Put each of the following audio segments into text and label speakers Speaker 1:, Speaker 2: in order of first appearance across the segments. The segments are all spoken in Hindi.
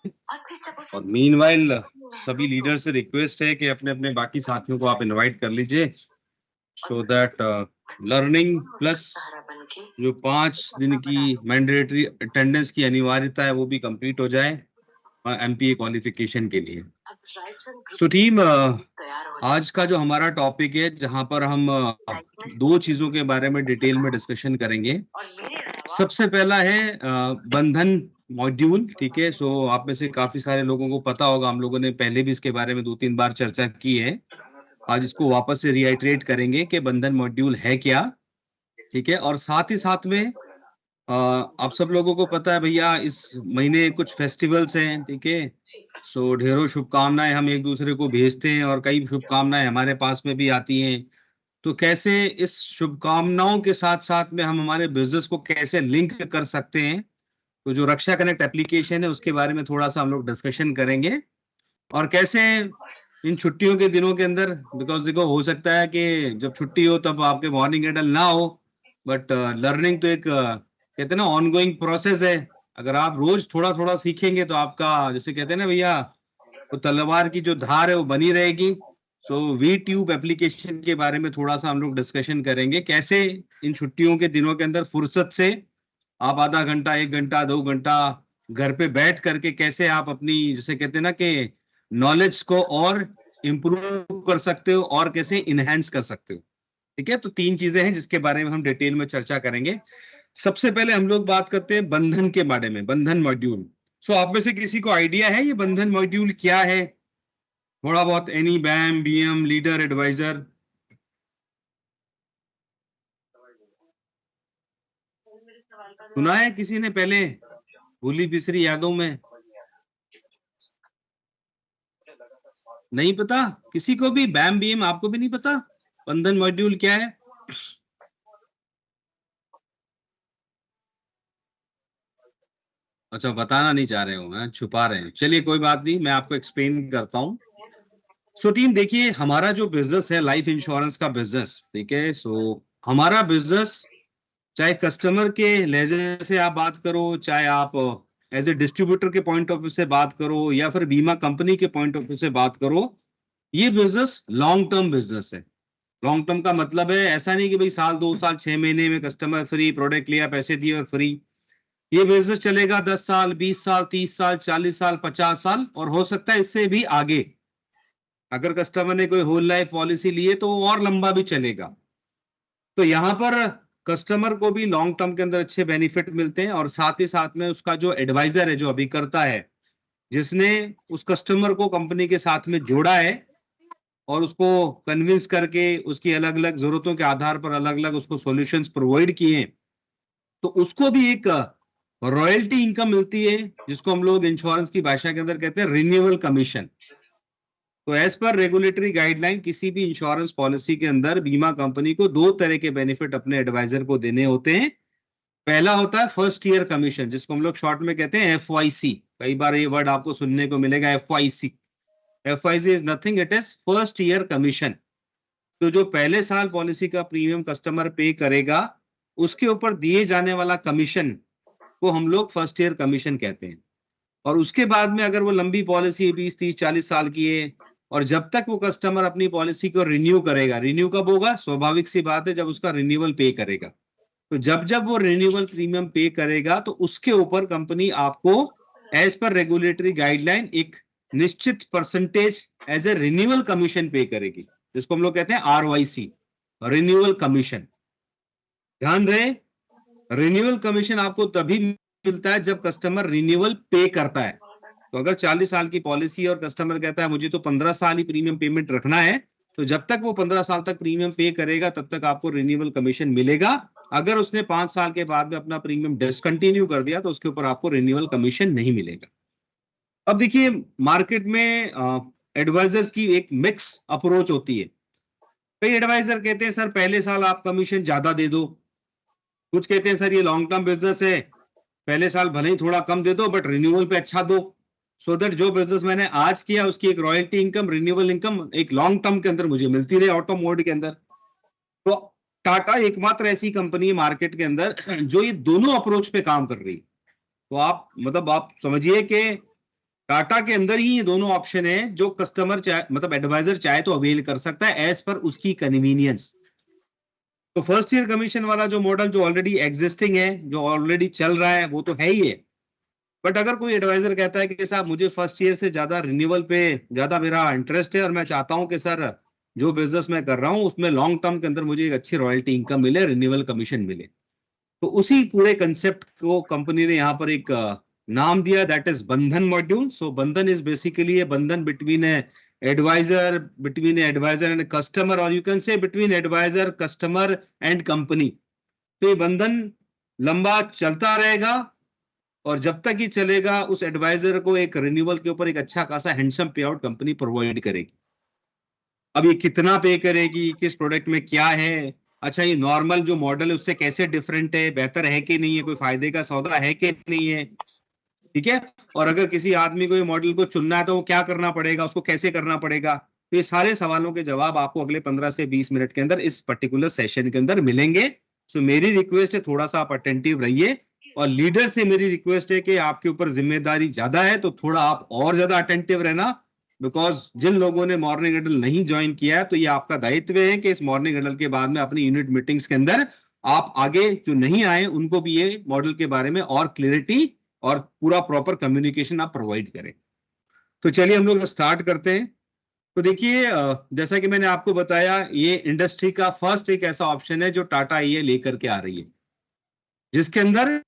Speaker 1: और मीनवाइल सभी लीडर से रिक्वेस्ट है कि अपने अपने बाकी साथियों को आप इनवाइट कर लीजिए, सो दैट लर्निंग प्लस जो 5 दिन की मैंडेटरी अटेंडेंस की अनिवार्यता है वो भी कंप्लीट हो जाए एमपीए क्वालिफिकेशन के लिए। सो टीम, आज का जो हमारा टॉपिक है जहां पर हम दो चीजों के बारे में डिटेल में डिस्कशन करेंगे। सबसे पहला है बंधन मॉड्यूल, ठीक है। सो आप में से काफी सारे लोगों को पता होगा, हम लोगों ने पहले भी इसके बारे में 2-3 बार चर्चा की है। आज इसको वापस से रिआइट्रेट करेंगे कि बंधन मॉड्यूल है क्या, ठीक है। और साथ ही साथ में आप सब लोगों को पता है भैया, इस महीने कुछ फेस्टिवल्स हैं, ठीक है। सो ढेरों शुभकामनाएं हम एक दूसरे को भेजते हैं और कई शुभकामनाएं हमारे पास में भी आती हैं। तो कैसे इस शुभकामनाओं के साथ साथ में हम हमारे बिजनेस को कैसे लिंक कर सकते हैं, तो जो रक्षा कनेक्ट एप्लीकेशन है उसके बारे में थोड़ा सा हम लोग डिस्कशन करेंगे। और कैसे इन छुट्टियों के दिनों के अंदर, बिकॉज देखो हो सकता है कि जब छुट्टी हो तब आपके मॉर्निंग एडल ना हो, बट लर्निंग तो एक कहते हैं ना ऑनगोइंग प्रोसेस है। अगर आप रोज थोड़ा थोड़ा सीखेंगे तो आपका, जैसे कहते हैं ना भैया, तो तलवार की जो धार है वो बनी रहेगी। सो वी ट्यूब एप्लीकेशन के बारे में थोड़ा सा हम लोग डिस्कशन करेंगे, कैसे इन छुट्टियों के दिनों के अंदर फुर्सत से आप आधा घंटा, 1 घंटा, 2 घंटा घर पे बैठ करके कैसे आप अपनी, जैसे कहते हैं ना कि नॉलेज को और इम्प्रूव कर सकते हो और कैसे इनहेंस कर सकते हो, ठीक है। तो 3 चीजें हैं जिसके बारे में हम डिटेल में चर्चा करेंगे। सबसे पहले हम लोग बात करते हैं बंधन के बारे में, बंधन मॉड्यूल। सो आप में से किसी को आइडिया है ये बंधन मॉड्यूल क्या है? थोड़ा बहुत, एनी बैम, बीएम, लीडर, एडवाइजर? सुना है किसी ने पहले? भूली बिसरी यादों में? नहीं पता किसी को भी? बैम बीएम आपको भी नहीं पता? बंधन मॉड्यूल क्या है? अच्छा, बताना नहीं चाह रहे हो, छुपा रहे हैं। चलिए कोई बात नहीं, मैं आपको एक्सप्लेन करता हूँ। सो टीम देखिए, हमारा जो बिजनेस है लाइफ इंश्योरेंस का बिजनेस, ठीक है। सो हमारा बिजनेस, चाहे कस्टमर के लेजर से आप बात करो, चाहे आप एज ए डिस्ट्रीब्यूटर के पॉइंट ऑफ व्यू से बात करो, या फिर बीमा कंपनी के पॉइंट ऑफ व्यू से बात करो, ये बिजनेस लॉन्ग टर्म बिजनेस है। लॉन्ग टर्म का मतलब है ऐसा नहीं कि भाई साल, 2 साल, 6 महीने में कस्टमर फ्री प्रोडक्ट लिया, पैसे दिए और फ्री। ये बिजनेस चलेगा 10 साल, 20 साल, 30 साल, 40 साल, 50 साल, और हो सकता है इससे भी आगे। अगर कस्टमर ने कोई होल लाइफ पॉलिसी ली है तो वो और लंबा भी चलेगा। तो यहाँ पर कस्टमर को भी लॉन्ग टर्म के अंदर अच्छे बेनिफिट मिलते हैं, और साथ ही साथ में उसका जो एडवाइजर है, जो अभी करता है, जिसने उस कस्टमर को कंपनी के साथ में जोड़ा है और उसको कन्विंस करके उसकी अलग अलग जरूरतों के आधार पर अलग अलग उसको सॉल्यूशंस प्रोवाइड किए, तो उसको भी एक रॉयल्टी इनकम मिलती है, जिसको हम लोग इंश्योरेंस की भाषा के अंदर कहते हैं रिन्यूअल कमीशन। तो एज पर रेगुलेटरी गाइडलाइन, किसी भी इंश्योरेंस पॉलिसी के अंदर बीमा कंपनी को 2 तरह के बेनिफिट अपने एडवाइजर को देने होते हैं। पहला होता है फर्स्ट ईयर कमीशन, जिसको हम लोग शॉर्ट में कहते हैं FYC। कई बार ये वर्ड आपको सुनने को मिलेगा, FYC। FYC is nothing, it is first year commission. तो जो पहले साल पॉलिसी का प्रीमियम कस्टमर पे करेगा, उसके ऊपर दिए जाने वाला कमीशन को हम लोग फर्स्ट ईयर कमीशन कहते हैं। और उसके बाद में अगर वो लंबी पॉलिसी 20, 30, 40 साल की है, और जब तक वो कस्टमर अपनी पॉलिसी को रिन्यू करेगा, रिन्यू कब होगा? स्वाभाविक सी बात है, जब उसका रिन्यूअल पे करेगा। तो जब जब वो रिन्यूअल प्रीमियम पे करेगा, तो उसके ऊपर कंपनी आपको एज पर रेगुलेटरी गाइडलाइन एक निश्चित percentage as a renewal commission pay करेगी, जिसको हम लोग कहते हैं RYC, रिन्यूअल कमीशन। ध्यान रहे, रिन्यूअल कमीशन आपको तभी मिलता है जब कस्टमर रिन्यूअल पे करता है। तो अगर 40 साल की पॉलिसी और कस्टमर कहता है मुझे तो 15 साल ही प्रीमियम पेमेंट रखना है, तो जब तक वो 15 साल तक प्रीमियम पे करेगा तब तक आपको रिन्यूअल कमीशन मिलेगा। अगर उसने 5 साल के बाद में अपना प्रीमियम डिसकंटिन्यू कर दिया तो उसके ऊपर आपको रिन्यूअल कमीशन नहीं मिलेगा। अब देखिए, मार्केट में एडवाइजर्स की एक मिक्स अप्रोच होती है। कई एडवाइजर कहते हैं सर पहले साल आप कमीशन ज्यादा दे दो। कुछ कहते हैं सर ये लॉन्ग टर्म बिजनेस है, पहले साल भले ही थोड़ा कम दे दो बट रिन्यूअल पे अच्छा दो, सो दैट जो बिजनेस मैंने आज किया उसकी एक रॉयल्टी इनकम, रिन्यूअल इनकम एक लॉन्ग टर्म के अंदर मुझे मिलती रहे, ऑटो मोड के अंदर। तो टाटा एकमात्र ऐसी कंपनी है मार्केट के अंदर जो ये दोनों अप्रोच पे काम कर रही है। तो आप मतलब आप समझिए कि टाटा के अंदर ही ये दोनों ऑप्शन है जो कस्टमर चाहे, मतलब एडवाइजर चाहे तो अवेल कर सकता है एज पर उसकी कन्वीनियंस। तो फर्स्ट ईयर कमीशन वाला जो मॉडल जो ऑलरेडी एग्जिस्टिंग है, जो ऑलरेडी चल रहा है, वो तो है ही है। बट अगर कोई एडवाइजर कहता है कि साहब मुझे फर्स्ट ईयर से ज्यादा रिन्यूअल पे ज्यादा मेरा इंटरेस्ट है और मैं चाहता हूं कि सर जो बिजनेस मैं कर रहा हूं उसमें लॉन्ग टर्म के अंदर मुझे एक अच्छी रॉयल्टी इनकम मिले, रिन्यूअल कमीशन मिले, तो उसी पूरे कंसेप्ट को कंपनी ने यहाँ पर एक नाम दिया, that is Bandhan module. So Bandhan is basically a Bandhan between advisor and customer, और you can say between advisor, customer and company. तो ये बंधन लंबा चलता रहेगा और जब तक ही चलेगा उस एडवाइजर को एक रिन्यूअल के ऊपर एक अच्छा खासा हैंडसम पे आउट कंपनी प्रोवाइड करेगी। अब ये कितना पे करेगी, किस प्रोडक्ट में क्या है, अच्छा ये नॉर्मल जो मॉडल है उससे कैसे डिफरेंट है, बेहतर है कि नहीं है, कोई फायदे का सौदा है कि नहीं है, ठीक है। और अगर किसी आदमी को ये मॉडल को चुनना है तो वो क्या करना पड़ेगा, उसको कैसे करना पड़ेगा, तो ये सारे सवालों के जवाब आपको अगले 15 से 20 मिनट के अंदर इस पर्टिकुलर सेशन के अंदर मिलेंगे। सो मेरी रिक्वेस्ट है थोड़ा सा आप अटेंटिव रहिए, और लीडर से मेरी रिक्वेस्ट है कि आपके ऊपर जिम्मेदारी ज्यादा है तो थोड़ा आप और ज्यादा अटेंटिव रहना, बिकॉज जिन लोगों ने मॉर्निंग हडल नहीं ज्वाइन किया है तो ये आपका दायित्व है कि इस मॉर्निंग हडल के बाद में अपनी यूनिट मीटिंग्स के अंदर आप आगे जो नहीं आए उनको भी ये मॉडल के बारे में और क्लियरिटी और पूरा प्रॉपर कम्युनिकेशन आप प्रोवाइड करें। तो चलिए हम लोग स्टार्ट करते हैं। तो देखिए जैसा कि मैंने आपको बताया, ये इंडस्ट्री का फर्स्ट एक ऐसा ऑप्शन है जो टाटा ये लेकर के आ रही है, जिसके अंदर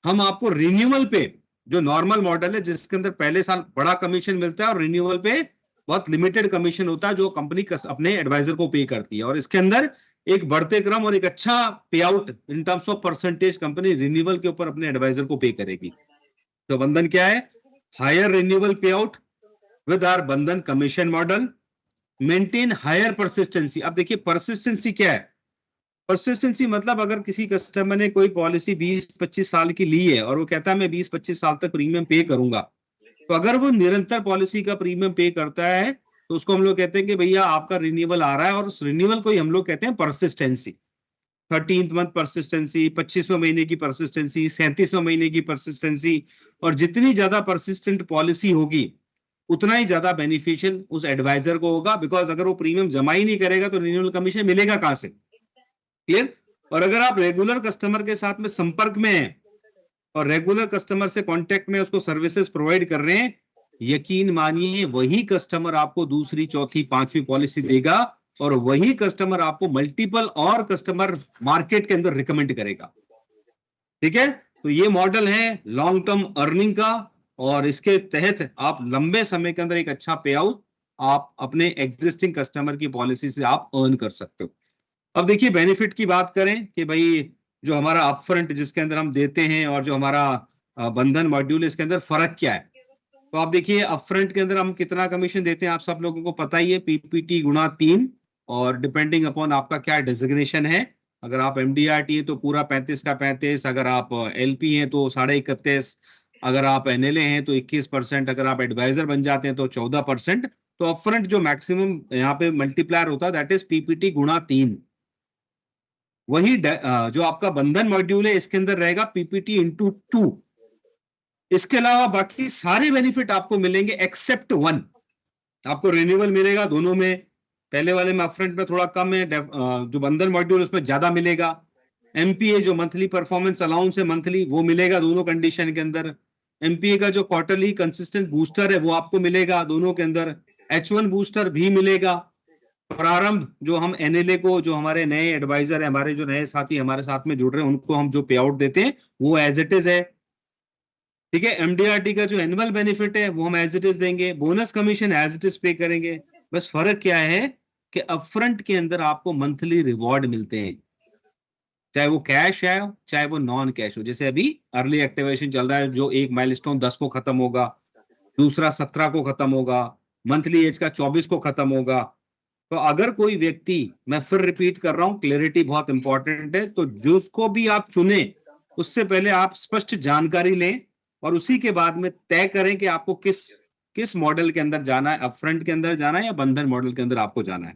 Speaker 1: हम आपको रिन्यूअल पे जो नॉर्मल मॉडल है जिसके अंदर पहले साल बड़ा कमीशन मिलता है और रिन्यूअल पे बहुत लिमिटेड कमीशन होता है जो कंपनी अपने एडवाइजर को पे करती है, और इसके अंदर एक बढ़ते क्रम और एक अच्छा पे out in terms of percentage company renewal के ऊपर अपने एडवाइजर को पे करेगी। तो बंधन क्या है, higher renewal pay out with our Bandhan commission model, maintain higher persistency. अब देखिए परसिस्टेंसी क्या है, परसिस्टेंसी मतलब अगर किसी कस्टमर ने कोई पॉलिसी 20-25 साल की ली है और वो कहता है मैं 20-25 साल तक प्रीमियम पे करूंगा, तो अगर वो निरंतर पॉलिसी का प्रीमियम पे करता है तो उसको हम लोग कहते हैं कि भैया आपका रिन्यूअल आ रहा है, और उस रिन्यूअल को ही हम लोग कहते हैं परसिस्टेंसी। 13th मंथ परसिस्टेंसी, 25वें महीने की परसिस्टेंसी, 37वें महीने की परसिस्टेंसी, और जितनी ज्यादा परसिस्टेंट पॉलिसी होगी उतना ही ज्यादा बेनिफिशियल उस एडवाइजर को होगा, बिकॉज अगर वो प्रीमियम जमा ही नहीं करेगा तो रिन्यूअल कमीशन मिलेगा कहां से, क्लियर। और अगर आप रेगुलर कस्टमर के साथ में संपर्क में हैं और रेगुलर कस्टमर से कांटेक्ट में उसको सर्विसेज प्रोवाइड कर रहे हैं, यकीन मानिए वही कस्टमर आपको दूसरी, चौथी, पांचवी पॉलिसी देगा, और वही कस्टमर आपको मल्टीपल और कस्टमर मार्केट के अंदर रिकमेंड करेगा, ठीक है। तो ये मॉडल है लॉन्ग टर्म अर्निंग का, और इसके तहत आप लंबे समय के अंदर एक अच्छा पे आउट आप अपने एग्जिस्टिंग कस्टमर की पॉलिसी से आप अर्न कर सकते हो। अब देखिए बेनिफिट की बात करें कि भाई जो हमारा अपफ्रंट जिसके अंदर हम देते हैं और जो हमारा बंधन मॉड्यूल है इसके अंदर फर्क क्या है। तो आप देखिए अपफ्रंट के अंदर हम कितना कमीशन देते हैं आप सब लोगों को पता ही है, पीपीटी गुणा 3, और डिपेंडिंग अपॉन आपका क्या डेजिग्नेशन है। अगर आप एमडीआरटी है तो पूरा 35 का 35, अगर आप एलपी हैं तो 31.5, अगर आप एनएलए हैं तो 21%, अगर आप एडवाइजर बन जाते हैं तो 14%। तो अपफ्रंट जो मैक्सिमम यहाँ पे मल्टीप्लायर होता है दैट इज पीपीटी गुणा 3। वही जो आपका बंधन मॉड्यूल है इसके अंदर रहेगा पीपीटी इंटू 2। इसके अलावा बाकी सारे बेनिफिट आपको मिलेंगे एक्सेप्ट वन, आपको रिन्यूअल मिलेगा दोनों में, पहले वाले में अपफ्रंट में थोड़ा कम है, जो बंधन मॉड्यूल उसमें ज्यादा मिलेगा। एमपीए जो मंथली परफॉर्मेंस अलाउंस है मंथली वो मिलेगा दोनों कंडीशन के अंदर। एमपीए का जो क्वार्टरली कंसिस्टेंट बूस्टर है वो आपको मिलेगा दोनों के अंदर। H1 बूस्टर भी मिलेगा। प्रारंभ जो हम एनएलए को, जो हमारे नए एडवाइजर है, हमारे जो नए साथी हमारे साथ में जुड़ रहे हैं उनको हम जो पे आउट देते हैं वो एज इट इज है, ठीक है। एमडीआरटी का जो एनुअल बेनिफिट है वो हम एज इट इज देंगे, bonus commission as it is pay करेंगे। बस फर्क क्या है कि अपफ्रंट के अंदर आपको मंथली रिवॉर्ड मिलते हैं, चाहे वो कैश है चाहे वो नॉन कैश हो। जैसे अभी अर्ली एक्टिवेशन चल रहा है, जो एक माइलस्टोन 10 को खत्म होगा, दूसरा 17 को खत्म होगा, मंथली एज का 24 को खत्म होगा। तो अगर कोई व्यक्ति, मैं फिर रिपीट कर रहा हूं, क्लैरिटी बहुत इंपॉर्टेंट है, तो जिसको भी आप चुने उससे पहले आप स्पष्ट जानकारी लें और उसी के बाद में तय करें कि आपको किस मॉडल के अंदर जाना है, अपफ्रंट के अंदर जाना है या बंधन मॉडल के अंदर आपको जाना है।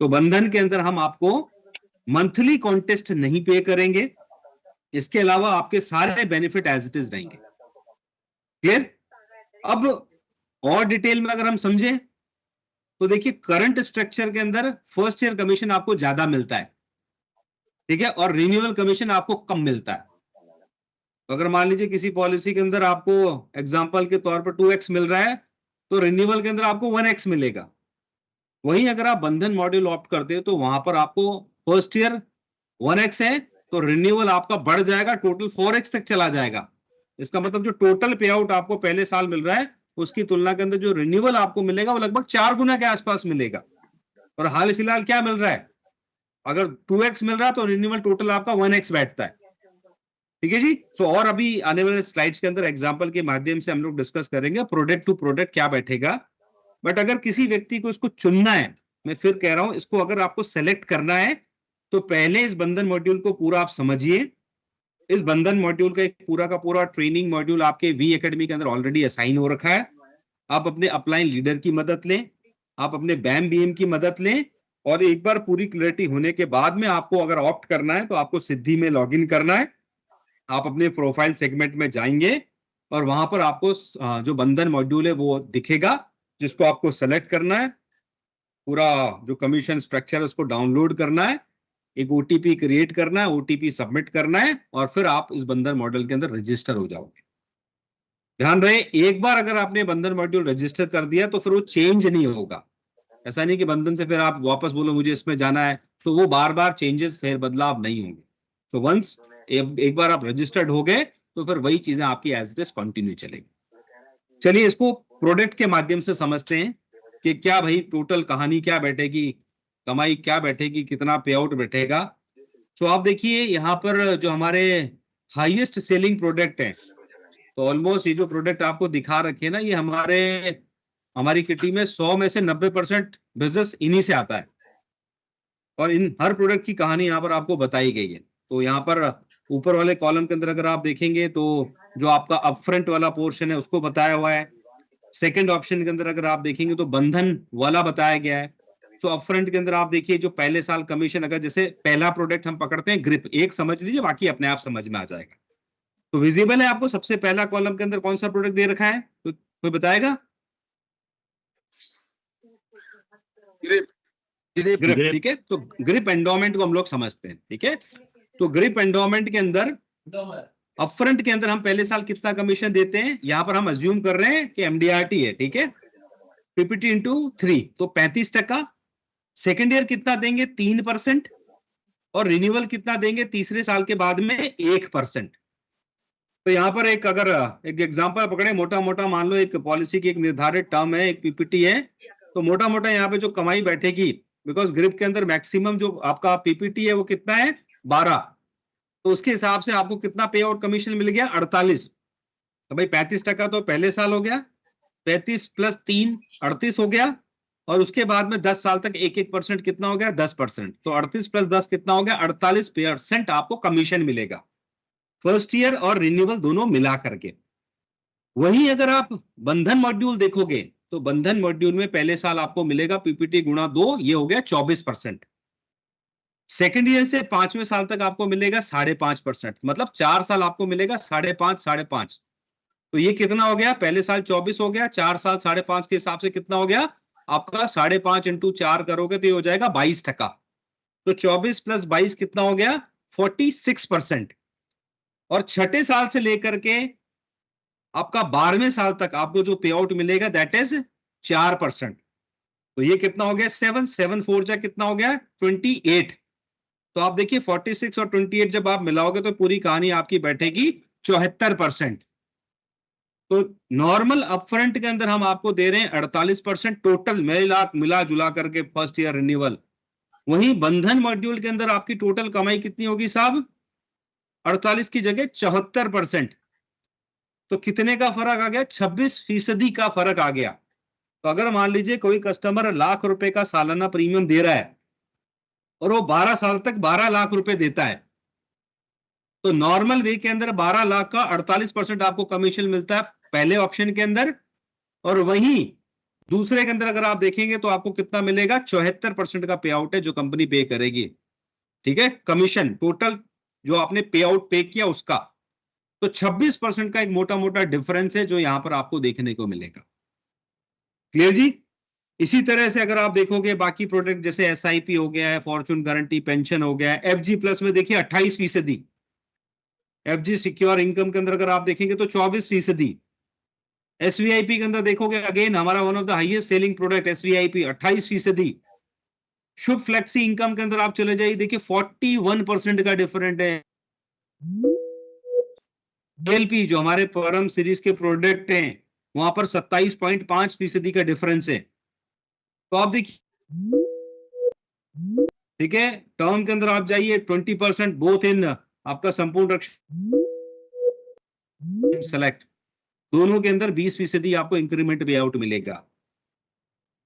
Speaker 1: तो बंधन के अंदर हम आपको मंथली कॉन्टेस्ट नहीं पे करेंगे, इसके अलावा आपके सारे बेनिफिट एज इट इज रहेंगे, क्लियर। अब और डिटेल में अगर हम समझे तो देखिए करंट स्ट्रक्चर के अंदर फर्स्ट ईयर कमीशन आपको ज्यादा मिलता है, ठीक है, और रिन्यूअल कमीशन आपको कम मिलता है। तो अगर मान लीजिए किसी पॉलिसी के अंदर आपको एग्जांपल के तौर पर 2x मिल रहा है तो रिन्यूअल के अंदर आपको 1x मिलेगा। वहीं अगर आप बंधन मॉड्यूल ऑप्ट करते हो तो वहां पर आपको फर्स्ट ईयर 1x है तो रिन्यूअल आपका बढ़ जाएगा, टोटल 4x तक चला जाएगा। इसका मतलब जो टोटल पे आउट आपको पहले साल मिल रहा है उसकी तुलना के अंदर जो रिन्यूअल आपको मिलेगा वो लगभग 4 गुना के आसपास मिलेगा। और हाल फिलहाल क्या मिल रहा है, अगर 2x मिल रहा है तो रिन्यूअल टोटल आपका 1x बैठता है, ठीक है जी। तो और अभी आने वाले स्लाइड्स के अंदर एग्जांपल के माध्यम से हम लोग डिस्कस करेंगे प्रोडक्ट टू प्रोडक्ट क्या बैठेगा। बट अगर किसी व्यक्ति को इसको चुनना है, मैं फिर कह रहा हूं, इसको अगर आपको सेलेक्ट करना है तो पहले इस बंधन मॉड्यूल को पूरा आप समझिए। इस बंधन मॉड्यूल का एक पूरा का पूरा ट्रेनिंग मॉड्यूल आपके वी एकेडमी के अंदर ऑलरेडी असाइन हो रखा है। आप अपने अपलाइन लीडर की मदद लें, आप अपने बैम बीएम की मदद लें, और एक बार पूरी क्लैरिटी होने के बाद में आपको अगर ऑप्ट करना है तो आपको सिद्धि में लॉगिन करना है। आप अपने प्रोफाइल सेगमेंट में जाएंगे और वहां पर आपको जो बंधन मॉड्यूल है वो दिखेगा, जिसको आपको सेलेक्ट करना है। पूरा जो कमीशन स्ट्रक्चर है उसको डाउनलोड करना है, एक ओटीपी क्रिएट करना है, ओटीपी सबमिट करना है, और फिर आप इस बंधन मॉड्यूल के अंदर रजिस्टर हो जाओगे। ध्यान रहे, एक बार अगर आपने बंधन मॉड्यूल रजिस्टर कर दिया तो फिर वो चेंज नहीं होगा। ऐसा नहीं कि बंधन से फिर आप वापस बोलो मुझे इसमें जाना है, तो वो बार बार चेंजेस फेर बदलाव नहीं होंगे। तो वंस एक बार आप रजिस्टर्ड हो गए तो फिर वही चीजें आपकी एज इट इज कंटिन्यू चलेगी। चलिए इसको प्रोडक्ट के माध्यम से समझते हैं कि क्या भाई टोटल कहानी क्या बैठेगी, कमाई क्या बैठेगी, कितना पे आउट बैठेगा। तो आप देखिए यहाँ पर जो हमारे हाईएस्ट सेलिंग प्रोडक्ट हैं, तो ऑलमोस्ट ये जो प्रोडक्ट आपको दिखा रखे ना, ये हमारी किटी में 100 में से 90% बिजनेस इन्हीं से आता है, और इन हर प्रोडक्ट की कहानी यहाँ पर आपको बताई गई है। तो यहाँ पर ऊपर वाले कॉलम के अंदर अगर आप देखेंगे तो जो आपका अपफ्रंट वाला पोर्शन है उसको बताया हुआ है। सेकंड ऑप्शन के अंदर अगर आप देखेंगे तो बंधन वाला बताया गया है। तो अपफ्रंट के अंदर आप देखिए जो पहले साल कमीशन, अगर जैसे पहला प्रोडक्ट हम पकड़ते हैं ग्रिप, एक समझ लीजिए, बाकी अपने आप समझ में आ जाएगा। तो विजिबल है आपको सबसे पहला कॉलम के अंदर कौन सा प्रोडक्ट दे रखा है, तो कोई बताएगा? ग्रिप, ठीक है। तो ग्रिप एंडोमेंट को हम लोग समझते हैं, ठीक है। तो ग्रिप एंडोमेंट के अंदर अपफ्रंट के अंदर हम पहले साल कितना कमीशन देते हैं, यहां पर हम अज्यूम कर रहे हैं कि एमडीआरटी है, ठीक है, पीपीटी इंटू 3 तो 35%। सेकेंड ईयर कितना देंगे, 3%, और रिन्यूअल कितना देंगे तीसरे साल के बाद में 1%। तो यहाँ पर अगर एक एग्जांपल पकड़े, मोटा मोटा मान लो एक पॉलिसी की एक निर्धारित टर्म है, एक पीपीटी है, तो मोटा मोटा यहाँ पे जो कमाई बैठेगी, बिकॉज ग्रिप के अंदर मैक्सिमम जो आपका पीपीटी है वो कितना है, 12, तो उसके हिसाब से आपको कितना पे आउट कमीशन मिल गया, 48। तो भाई 35% तो पहले साल हो गया, 35 + 3 38 हो गया, और उसके बाद में 10 साल तक 1% कितना हो गया, 10%। तो 38 + 10 कितना हो गया, 48% आपको कमीशन मिलेगा फर्स्ट ईयर और रिन्यूअल दोनों मिला करके। वहीं अगर आप बंधन मॉड्यूल देखोगे तो बंधन मॉड्यूल में पहले साल आपको मिलेगा पीपीटी × 2, ये हो गया 24%। सेकेंड ईयर से 5वें साल तक आपको मिलेगा 5.5%, मतलब 4 साल आपको मिलेगा 5.5। तो ये कितना हो गया, पहले साल 24 हो गया, 4 साल 5.5 के हिसाब से कितना हो गया आपका, 5.5 × 4 करोगे तो ये हो जाएगा 22%। तो 24 + 22 कितना हो गया, 46%। और छठे साल से लेकर के आपका 12वें साल तक आपको जो पे आउट मिलेगा दैट इज 4%। तो ये कितना हो गया, 7 4 जा कितना हो गया, 28। तो आप देखिए 46 और 28 जब आप मिलाओगे तो पूरी कहानी आपकी बैठेगी 74%। तो नॉर्मल अपफ्रंट के अंदर हम आपको दे रहे हैं 48% टोटल मिला जुला करके फर्स्ट ईयर रिन्यूअल। वहीं बंधन मॉड्यूल के अंदर आपकी टोटल कमाई कितनी होगी साहब, 48 की जगह 74%। तो कितने का फर्क आ गया, 26% का फर्क आ गया। तो अगर मान लीजिए कोई कस्टमर ₹1,00,000 का सालाना प्रीमियम दे रहा है और वो 12 साल तक 12 लाख रुपए देता है, तो नॉर्मल वे के अंदर 12 लाख का 48% आपको कमीशन मिलता है पहले ऑप्शन के अंदर, और वहीं दूसरे के अंदर अगर आप देखेंगे तो आपको कितना मिलेगा, 74% का पे आउट है जो कंपनी पे करेगी, ठीक है, कमीशन टोटल जो आपने पे आउट पे किया उसका। तो 26% का एक मोटा मोटा डिफरेंस है जो यहां पर आपको देखने को मिलेगा। क्लियर जी? इसी तरह से अगर आप देखोगे बाकी प्रोडक्ट जैसे एसआईपी हो गया है, फॉर्चून गारंटी पेंशन हो गया है, एफजी प्लस में देखिए 28%, एफजी सिक्योर इनकम के अंदर अगर आप देखेंगे तो 24%, एसवीआईपी के अंदर देखोगे अगेन हमारा one of the highest selling product SVIP 28%, Shubh flexi income के अंदर आप चले जाइए देखिए 41% का डिफरेंट है। एलपी जो हमारे परम सीरीज के प्रोडक्ट हैं वहां पर 27.5% का डिफरेंस है। तो आप देखिए, ठीक है, टर्म के अंदर आप जाइए 20% बोथ इन आपका संपूर्ण रक्षा सेलेक्ट, दोनों के अंदर 20% आपको इंक्रीमेंट पे आउट मिलेगा।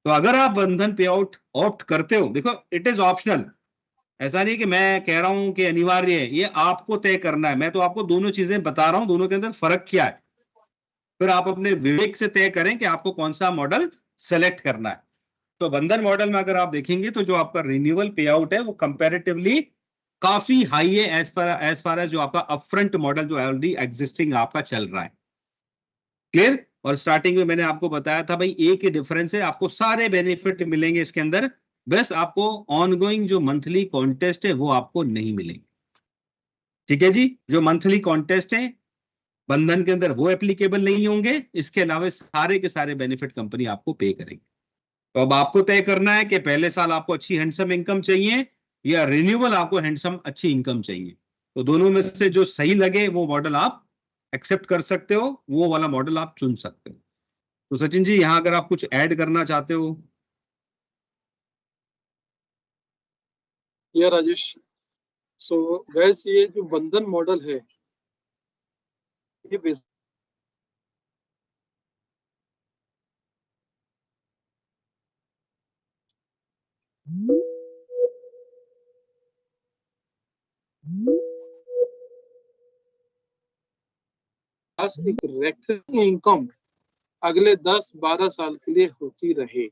Speaker 1: तो अगर आप बंधन पे आउट ऑप्ट करते हो, देखो इट इज ऑप्शनल, ऐसा नहीं कि मैं कह रहा हूं कि अनिवार्य है, ये आपको तय करना है। मैं तो आपको दोनों चीजें बता रहा हूं, दोनों के अंदर फर्क क्या है, फिर आप अपने विवेक से तय करें कि आपको कौन सा मॉडल सेलेक्ट करना है। तो बंधन मॉडल में अगर आप देखेंगे तो जो आपका रिन्यूअल पे आउट है वो कंपैरेटिवली काफी हाई है एज फार एज जो आपका अपफ्रंट मॉडल जो ऑलरेडी एग्जिस्टिंग आपका चल रहा है। क्लियर? और स्टार्टिंग में मैंने आपको बताया था भाई एक ही डिफरेंस है, आपको सारे बेनिफिट मिलेंगे इसके अंदर, बस आपको ऑनगोइंग जो मंथली कॉन्टेस्ट है वो आपको नहीं मिलेंगे। ठीक है जी, जो मंथली कॉन्टेस्ट है बंधन के अंदर वो एप्लीकेबल नहीं होंगे, इसके अलावा सारे के सारे बेनिफिट कंपनी आपको पे करेगी। तो अब आपको तय करना है कि पहले साल आपको अच्छी हैंडसम इनकम चाहिए या रिन्यूअल आपको हैंडसम अच्छी इनकम चाहिए। तो दोनों में से जो सही लगे वो मॉडल आप एक्सेप्ट कर सकते हो, वो वाला मॉडल आप चुन सकते हो। तो सचिन जी यहां अगर आप कुछ ऐड करना चाहते हो।
Speaker 2: या राजेश, सो वैसे ये जो बंधन मॉडल है ये एक रेकरिंग इनकम अगले 10-12 साल के लिए होती रहे।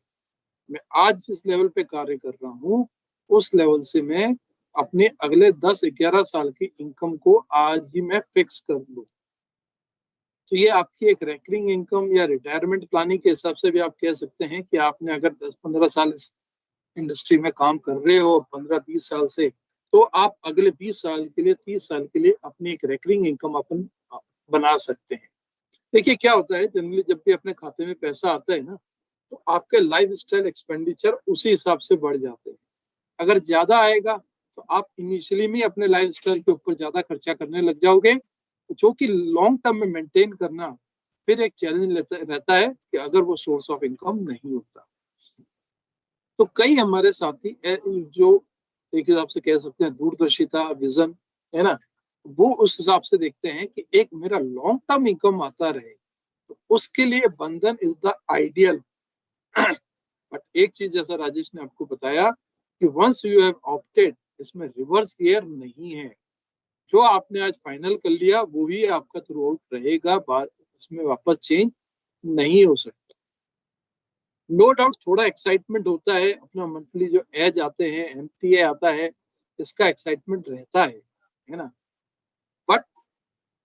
Speaker 2: मैं आज जिस लेवल पे कार्य कर रहा हूँ उस लेवल से मैं अपने अगले 10-11 साल की इनकम को आज ही मैं फिक्स कर लूं। तो ये आपकी एक रेकरिंग इनकम या रिटायरमेंट प्लानिंग के हिसाब से भी आप कह सकते हैं कि आपने अगर 10-15 साल इस इंडस्ट्री में काम कर रहे हो 15-20 साल से, तो आप अगले 20 साल के लिए 30 साल के लिए अपनी एक रेकरिंग इनकम अपन बना सकते हैं। देखिए क्या होता है, जनरली जब भी अपने खाते में पैसा आता है ना तो आपके लाइफ स्टाइल एक्सपेंडिचर उसी हिसाब से बढ़ जाते हैं। अगर ज्यादा आएगा तो आप इनिशियली में अपने लाइफ स्टाइल के ऊपर ज्यादा खर्चा करने लग जाओगे, जो कि लॉन्ग टर्म में मेंटेन करना फिर एक चैलेंज रहता है कि अगर वो सोर्स ऑफ इनकम नहीं होता। तो कई हमारे साथी जो एक हिसाब से कह सकते हैं दूरदर्शिता विजन है ना, वो उस हिसाब से देखते हैं कि एक मेरा लॉन्ग टर्म इनकम आता रहे, तो उसके लिए बंधन इज द आइडियल। बट एक चीज जैसा राजेश ने आपको बताया कि वंस यू हैव ऑप्टेड, इसमें रिवर्स गियर नहीं है। जो आपने आज फाइनल कर लिया वो ही आपका थ्रू आउट रहेगा, उसमें वापस चेंज नहीं हो सकता। नो डाउट थोड़ा एक्साइटमेंट होता है, अपना मंथली जो एज आते हैं एमटीए आता है, इसका एक्साइटमेंट रहता है ना। बट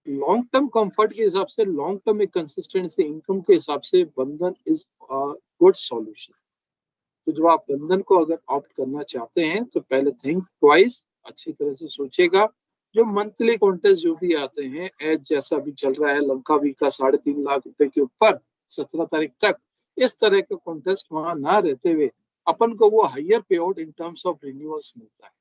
Speaker 2: लॉन्ग टर्म कंफर्ट के हिसाब से, लॉन्ग टर्म एक कंसिस्टेंसी इनकम के हिसाब से बंधन इज गुड सॉल्यूशन। तो जो आप बंधन को अगर ऑप्ट करना चाहते हैं तो पहले थिंक ट्वाइस, अच्छी तरह से सोचेगा। जो मंथली कॉन्टेस्ट जो भी आते हैं, एज जैसा भी चल रहा है लंका वी का 3.5 लाख रुपए के ऊपर 17 तारीख तक, इस तरह के कॉन्टेस्ट वहां ना रहते हुए अपन को वो हायर पे out in terms of renewals मिलता है।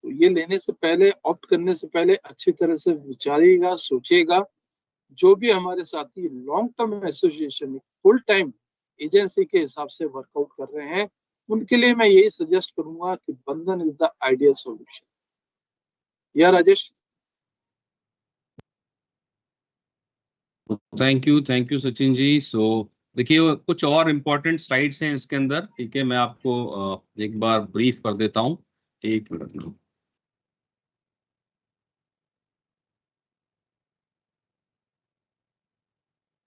Speaker 2: तो ये लेने से पहले, ऑप्ट करने से पहले अच्छी तरह से विचारिएगा, सोचिएगा। जो भी हमारे साथी long term association full time agency के हिसाब से वर्कआउट कर रहे हैं, उनके लिए मैं यही सजेस्ट करूंगा कि बंधन इज द आइडियल सॉल्यूशन। या राजेश?
Speaker 1: Thank you Sachin ji. सो देखिए कुछ और इम्पोर्टेंट स्लाइड्स हैं इसके अंदर, ठीक है, मैं आपको एक बार ब्रीफ कर देता हूँ, एक मिनट में।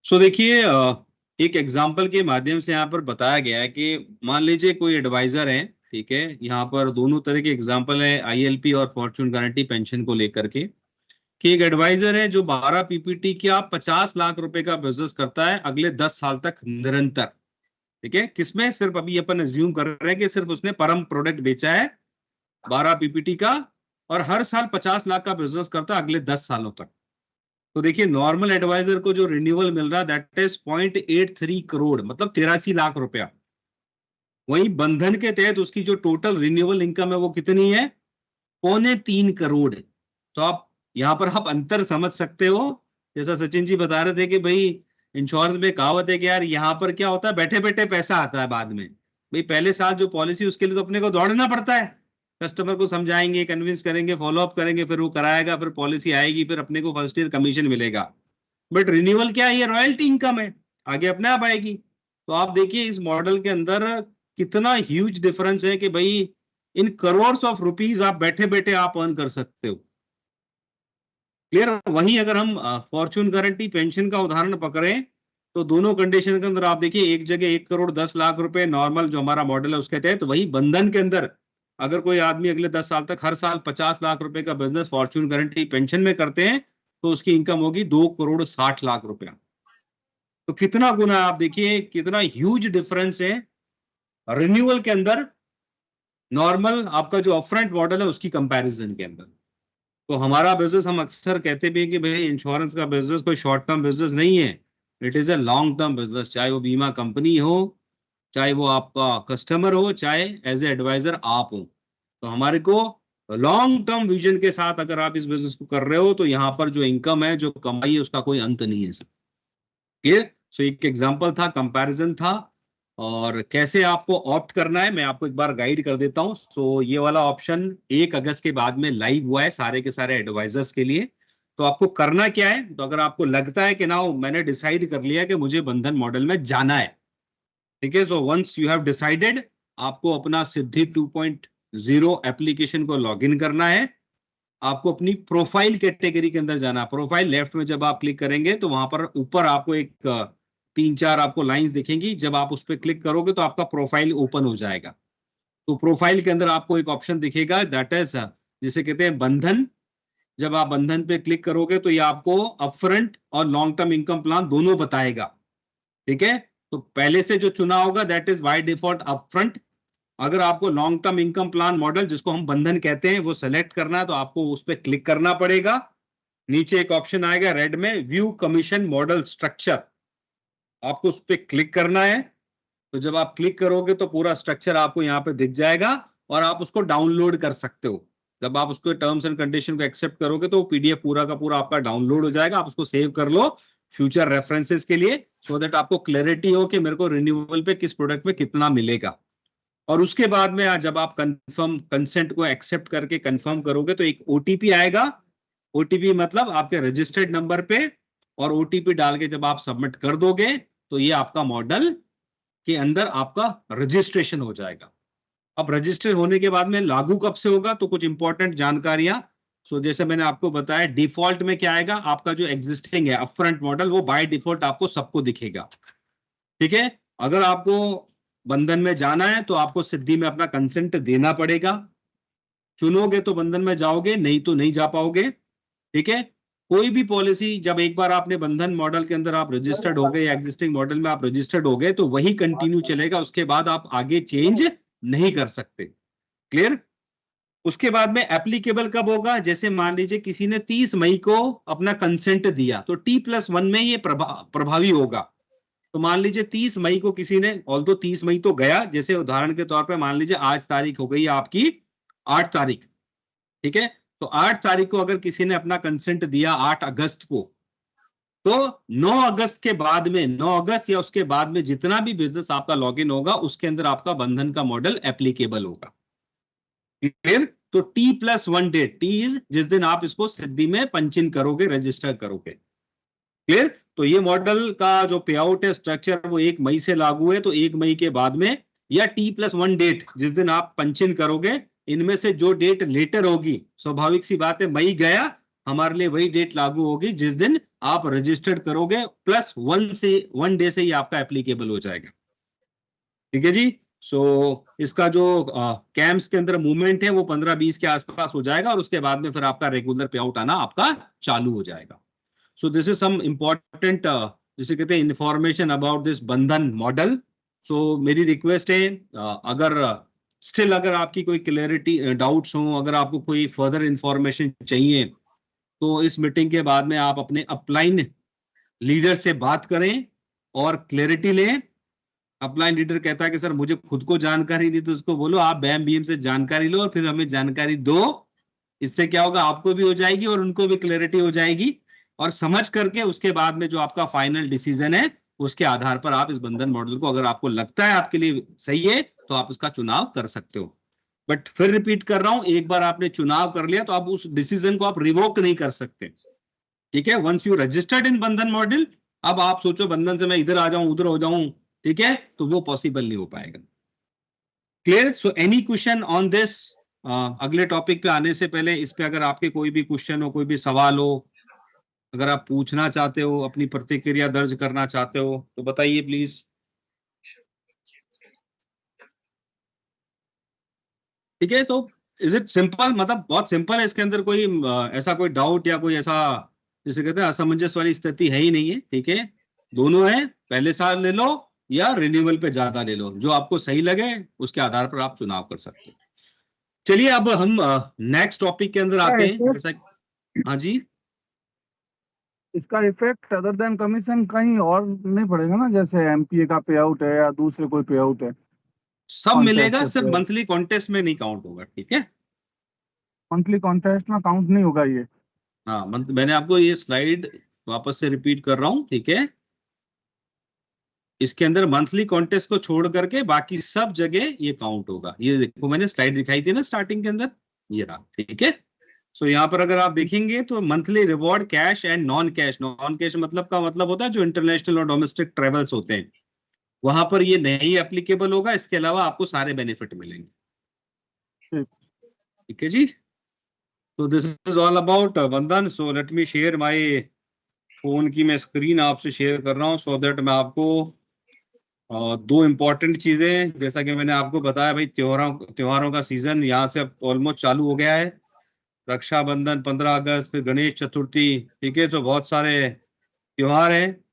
Speaker 1: सो देखिए एक एग्जांपल के माध्यम से यहाँ पर बताया गया है कि मान लीजिए कोई एडवाइजर है, ठीक है, यहाँ पर दोनों तरह के एग्जांपल है आईएलपी और फॉर्चून गारंटी पेंशन को लेकर के, कि एक एडवाइजर है जो 12 पीपीटी का 50 लाख रुपए का बिजनेस करता है अगले 10 साल तक निरंतर। ठीक है, किसमें? सिर्फ अभी अपन एज्यूम कर रहे हैं कि सिर्फ उसने परम प्रोडक्ट बेचा है 12 पीपीटी का, और हर साल 50 लाख का बिजनेस करता है अगले 10 सालों तक। तो देखिए, नॉर्मल एडवाइजर को जो रिन्यूअल मिल रहा है दैट इज 0.83 करोड़, मतलब 83 लाख रुपया। वहीं बंधन के तहत उसकी जो टोटल रिन्यूअल इनकम है वो कितनी है? 3.25 करोड़। तो आप यहाँ पर आप अंतर समझ सकते हो। जैसा सचिन जी बता रहे थे कि भाई इंश्योरेंस में कहावत है कि यार यहाँ पर क्या होता है, बैठे बैठे पैसा आता है बाद में। भाई पहले साल जो पॉलिसी उसके लिए तो अपने को दौड़ना पड़ता है, कस्टमर को समझाएंगे, कन्विंस करेंगे, फॉलोअप करेंगे, फिर वो कराएगा, फिर पॉलिसी आएगी, फिर अपने को फर्स्ट ईयर कमीशन मिलेगा। बट रिन्यूअल क्या है? ये रॉयल्टी इनकम है, आगे अपने आप आएगी। तो आप देखिए इस मॉडल के अंदर कितना ह्यूज डिफरेंस है कि भाई इन करोड़ ऑफ रुपीज आप बैठे बैठे आप अर्न कर सकते हो। क्लियर? वहीं अगर हम फॉर्च्यून गारंटी पेंशन का उदाहरण पकड़ें तो दोनों कंडीशन के अंदर आप देखिए एक जगह 1 करोड़ 10 लाख रुपए नॉर्मल जो हमारा मॉडल है उसके तहत, तो वही बंधन के अंदर अगर कोई आदमी अगले 10 साल तक हर साल 50 लाख रुपए का बिजनेस फॉर्च्यून गारंटी पेंशन में करते हैं तो उसकी इनकम होगी 2 करोड़ 60 लाख रुपया। तो कितना गुना, आप देखिए कितना ह्यूज डिफरेंस है रिन्यूअल के अंदर नॉर्मल आपका जो अपफ्रंट मॉडल है उसकी कंपैरिजन के अंदर। तो हमारा बिजनेस, हम अक्सर कहते भी हैं कि भाई इंश्योरेंस का बिजनेस कोई शॉर्ट टर्म बिजनेस नहीं है, it is a long term business. चाहे वो बीमा कंपनी हो, चाहे वो आपका कस्टमर हो, चाहे एज ए एडवाइजर आप हो, तो हमारे को लॉन्ग टर्म विजन के साथ अगर आप इस बिजनेस को कर रहे हो तो यहाँ पर जो इनकम है, जो कमाई है, उसका कोई अंत नहीं है सर। क्लियर? सो एक एग्जांपल था, कंपैरिजन था, और कैसे आपको ऑप्ट करना है मैं आपको एक बार गाइड कर देता हूं। सो ये वाला ऑप्शन 1 अगस्त के बाद में लाइव हुआ है सारे के सारे एडवाइजर्स के लिए। तो आपको करना क्या है? तो अगर आपको लगता है कि ना मैंने डिसाइड कर लिया कि मुझे बंधन मॉडल में जाना है, ठीक है, so once you have decided, आपको अपना सिद्धि 2.0 एप्लीकेशन को लॉगिन करना है। आपको अपनी प्रोफाइल कैटेगरी के अंदर जाना है। प्रोफाइल लेफ्ट में जब आप क्लिक करेंगे तो वहां पर ऊपर आपको एक 3-4 आपको लाइंस दिखेंगी। जब आप उस पर क्लिक करोगे तो आपका प्रोफाइल ओपन हो जाएगा। तो प्रोफाइल के अंदर आपको एक ऑप्शन दिखेगा दैट इज जिसे कहते हैं बंधन। जब आप बंधन पे क्लिक करोगे तो ये आपको अपफ्रंट और लॉन्ग टर्म इनकम प्लान दोनों बताएगा। ठीक है, तो पहले से जो चुना होगा that is by default upfront. अगर आपको long term income plan model जिसको हम बंधन कहते हैं वो सेलेक्ट करना है तो आपको उस पर क्लिक करना पड़ेगा। नीचे एक ऑप्शन आएगा रेड में, व्यू कमीशन मॉडल स्ट्रक्चर, आपको उस पर क्लिक करना है। तो जब आप क्लिक करोगे तो पूरा स्ट्रक्चर आपको यहाँ पे दिख जाएगा और आप उसको डाउनलोड कर सकते हो। जब आप उसको टर्म्स एंड कंडीशन को एक्सेप्ट करोगे तो पीडीएफ पूरा का पूरा आपका डाउनलोड हो जाएगा। आप उसको सेव कर लो फ्यूचर रेफरेंसेस के लिए, सो दैट आपको क्लैरिटी हो कि मेरे को रिन्यूअल पे किस प्रोडक्ट में कितना मिलेगा। और उसके बाद में जब आप कंफर्म कंसेंट को एक्सेप्ट करके कंफर्म करोगे तो एक ओटीपी आएगा। ओटीपी मतलब आपके रजिस्टर्ड नंबर पे, और ओटीपी डाल के जब आप सबमिट कर दोगे तो ये आपका मॉडल के अंदर आपका रजिस्ट्रेशन हो जाएगा। अब रजिस्टर होने के बाद में लागू कब से होगा, तो कुछ इंपॉर्टेंट जानकारियां। सो जैसे मैंने आपको बताया, डिफॉल्ट में क्या आएगा, आपका जो एग्जिस्टिंग है अपफ्रंट मॉडल वो बाय डिफॉल्ट आपको सबको दिखेगा। ठीक है, अगर आपको बंधन में जाना है तो आपको सिद्धि में अपना कंसेंट देना पड़ेगा। चुनोगे तो बंधन में जाओगे, नहीं तो नहीं जा पाओगे। ठीक है, कोई भी पॉलिसी जब एक बार आपने बंधन मॉडल के अंदर आप रजिस्टर्ड हो गए या एग्जिस्टिंग मॉडल में आप रजिस्टर्ड हो गए तो वही कंटिन्यू चलेगा, उसके बाद आप आगे चेंज नहीं कर सकते। क्लियर? उसके बाद में एप्लीकेबल कब होगा, जैसे मान लीजिए किसी ने 30 मई को अपना कंसेंट दिया तो T+1 में ये प्रभावी होगा। तो मान लीजिए 30 मई को किसी ने, ऑल्दो 30 मई तो गया, जैसे उदाहरण के तौर पे मान लीजिए आज तारीख हो गई आपकी 8 तारीख। ठीक है, तो 8 तारीख को अगर किसी ने अपना कंसेंट दिया 8 अगस्त को, तो 9 अगस्त के बाद में, 9 अगस्त या उसके बाद में जितना भी बिजनेस आपका लॉगिन होगा उसके अंदर आपका बंधन का मॉडल एप्लीकेबल होगा। क्लियर? तो T+1 डेट, टी इज जिस दिन आप इसको सिद्धि में पंच इन करोगे, रजिस्टर करोगे। क्लियर? तो ये मॉडल का जो पे आउट है स्ट्रक्चर वो 1 मई से लागू है, तो 1 मई के बाद में या T+1 डेट जिस दिन आप पंच इन करोगे, इनमें से जो डेट लेटर होगी, स्वाभाविक सी बात है मई गया, हमारे लिए वही डेट लागू होगी जिस दिन आप रजिस्टर्ड करोगे, +1 डे से ही आपका एप्लीकेबल हो जाएगा। ठीक है जी। इसका जो कैंप्स के अंदर मूवमेंट है वो 15-20 के आसपास हो जाएगा और उसके बाद में फिर आपका रेगुलर पे आउट आना आपका चालू हो जाएगा। So this is some important जिसे कहते हैं information about this Bandhan model. So मेरी रिक्वेस्ट है अगर स्टिल अगर आपकी कोई क्लैरिटी डाउट्स हो, अगर आपको कोई फर्दर इंफॉर्मेशन चाहिए तो इस मीटिंग के बाद में आप अपने अपलाइन लीडर से बात करें और क्लैरिटी लें। अपलाइन लीडर कहता है कि सर मुझे खुद को जानकारी नहीं, तो उसको बोलो आप बैम बीएम से जानकारी लो और फिर हमें जानकारी दो। इससे क्या होगा, आपको भी हो जाएगी और उनको भी क्लैरिटी हो जाएगी, और समझ करके उसके बाद में जो आपका फाइनल डिसीजन है उसके आधार पर आप इस बंधन मॉडल को, अगर आपको लगता है आपके लिए सही है, तो आप उसका चुनाव कर सकते हो। बट फिर रिपीट कर रहा हूं, एक बार आपने चुनाव कर लिया तो आप उस डिसीजन को आप रिवोक नहीं कर सकते। ठीक है, वंस यू रजिस्टर्ड इन बंधन मॉडल, अब आप सोचो बंधन से मैं इधर आ जाऊं उधर हो जाऊं, ठीक है, तो वो पॉसिबल नहीं हो पाएगा। Clear? So any question on this? अगले टॉपिक पे आने से पहले इस पे अगर आपके कोई भी क्वेश्चन हो, कोई भी सवाल हो, अगर आप पूछना चाहते हो, अपनी प्रतिक्रिया दर्ज करना चाहते हो तो बताइए प्लीज। ठीक है, तो इज इट सिंपल? मतलब बहुत सिंपल है, इसके अंदर कोई ऐसा कोई डाउट या कोई ऐसा जिसे कहते हैं असमंजस वाली स्थिति है ही नहीं है। ठीक है, दोनों है, पहले साल ले लो या रिन्यूअल पे ज्यादा ले लो, जो आपको सही लगे उसके आधार पर आप चुनाव कर सकते हो। चलिए अब हम नेक्स्ट टॉपिक के अंदर आते हैं। जैसा, हाँ जी,
Speaker 3: इसका इफेक्ट अदर देन कमीशन कहीं और नहीं पड़ेगा ना, जैसे एमपीए का पे आउट है या दूसरे कोई पे आउट है?
Speaker 1: सब मिलेगा, सिर्फ मंथली कॉन्टेस्ट में नहीं काउंट होगा। ठीक है,
Speaker 3: मंथली कॉन्टेस्ट में काउंट नहीं होगा ये?
Speaker 1: हाँ, मैंने आपको ये स्लाइड वापस से रिपीट कर रहा हूं। ठीक है, इसके अंदर मंथली कॉन्टेस्ट को छोड़ करके बाकी सब जगह ये काउंट होगा। ये देखो मैंने स्लाइड दिखाई थी ना स्टार्टिंग के अंदर, ये रहा। ठीक है, सो यहाँ पर अगर आप देखेंगे तो monthly reward cash and non cash, non cash मतलब का मतलब होता है जो इंटरनेशनल और डोमेस्टिक ट्रेवल्स होते हैं, वहां पर ये नहीं एप्लीकेबल होगा। इसके अलावा आपको सारे बेनिफिट मिलेंगे। ठीक है जी, तो दिस इज ऑल अबाउट बंधन। So let me share my phone की मैं स्क्रीन आपसे शेयर कर रहा हूँ, सो दैट मैं आपको दो इंपॉर्टेंट चीजें, जैसा कि मैंने आपको बताया भाई, त्योहारों का सीजन यहाँ से अब ऑलमोस्ट चालू हो गया है। रक्षाबंधन, 15 अगस्त, फिर गणेश चतुर्थी। ठीक है, तो बहुत सारे त्योहार हैं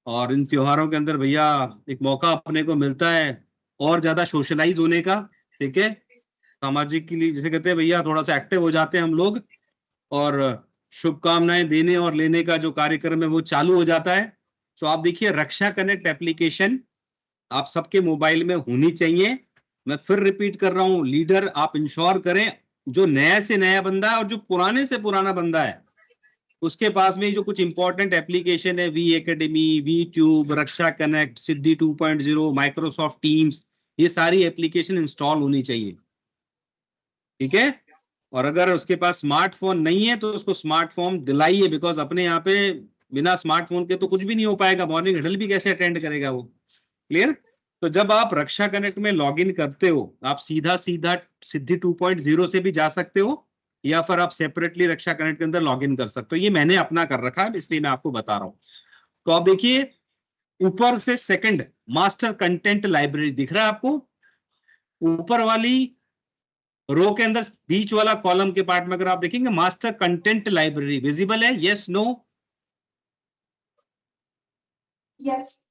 Speaker 1: और इन त्योहारों के अंदर भैया एक मौका अपने को मिलता है और ज्यादा सोशलाइज होने का। ठीक है, सामाजिक के लिए जिसे कहते हैं भैया थोड़ा सा एक्टिव हो जाते हैं हम लोग, और शुभकामनाएं देने और लेने का जो कार्यक्रम है वो चालू हो जाता है। तो आप देखिए, रक्षा कनेक्ट एप्लीकेशन आप सबके मोबाइल में होनी चाहिए। मैं फिर रिपीट कर रहा हूं, लीडर आप इंश्योर करें, जो नया से नया बंदा है और जो पुराने से पुराना बंदा है उसके पास में जो कुछ इंपॉर्टेंट एप्लीकेशन है, V academy, V tube, Raksha connect, Siddhi 2.0, Microsoft Teams, ये सारी एप्लीकेशन इंस्टॉल होनी चाहिए। ठीक है, और अगर उसके पास स्मार्टफोन नहीं है तो उसको स्मार्टफोन दिलाइए, बिकॉज अपने यहाँ पे बिना स्मार्टफोन के तो कुछ भी नहीं हो पाएगा। मॉर्निंग हडल भी कैसे अटेंड करेगा वो? क्लियर? तो जब आप रक्षा कनेक्ट में लॉगिन करते हो, आप सीधा सीधा सिद्धि 2.0 से भी जा सकते हो या फिर आप सेपरेटली रक्षा कनेक्ट के अंदर लॉगिन कर सकते हो। ये मैंने अपना कर रखा है, इसलिए मैं आपको बता रहा हूं। तो आप देखिए, ऊपर से सेकंड मास्टर कंटेंट लाइब्रेरी दिख रहा है आपको, ऊपर वाली रो के अंदर बीच वाला कॉलम के पार्ट में अगर आप देखेंगे मास्टर कंटेंट लाइब्रेरी विजिबल है? Yes, no?
Speaker 4: यस।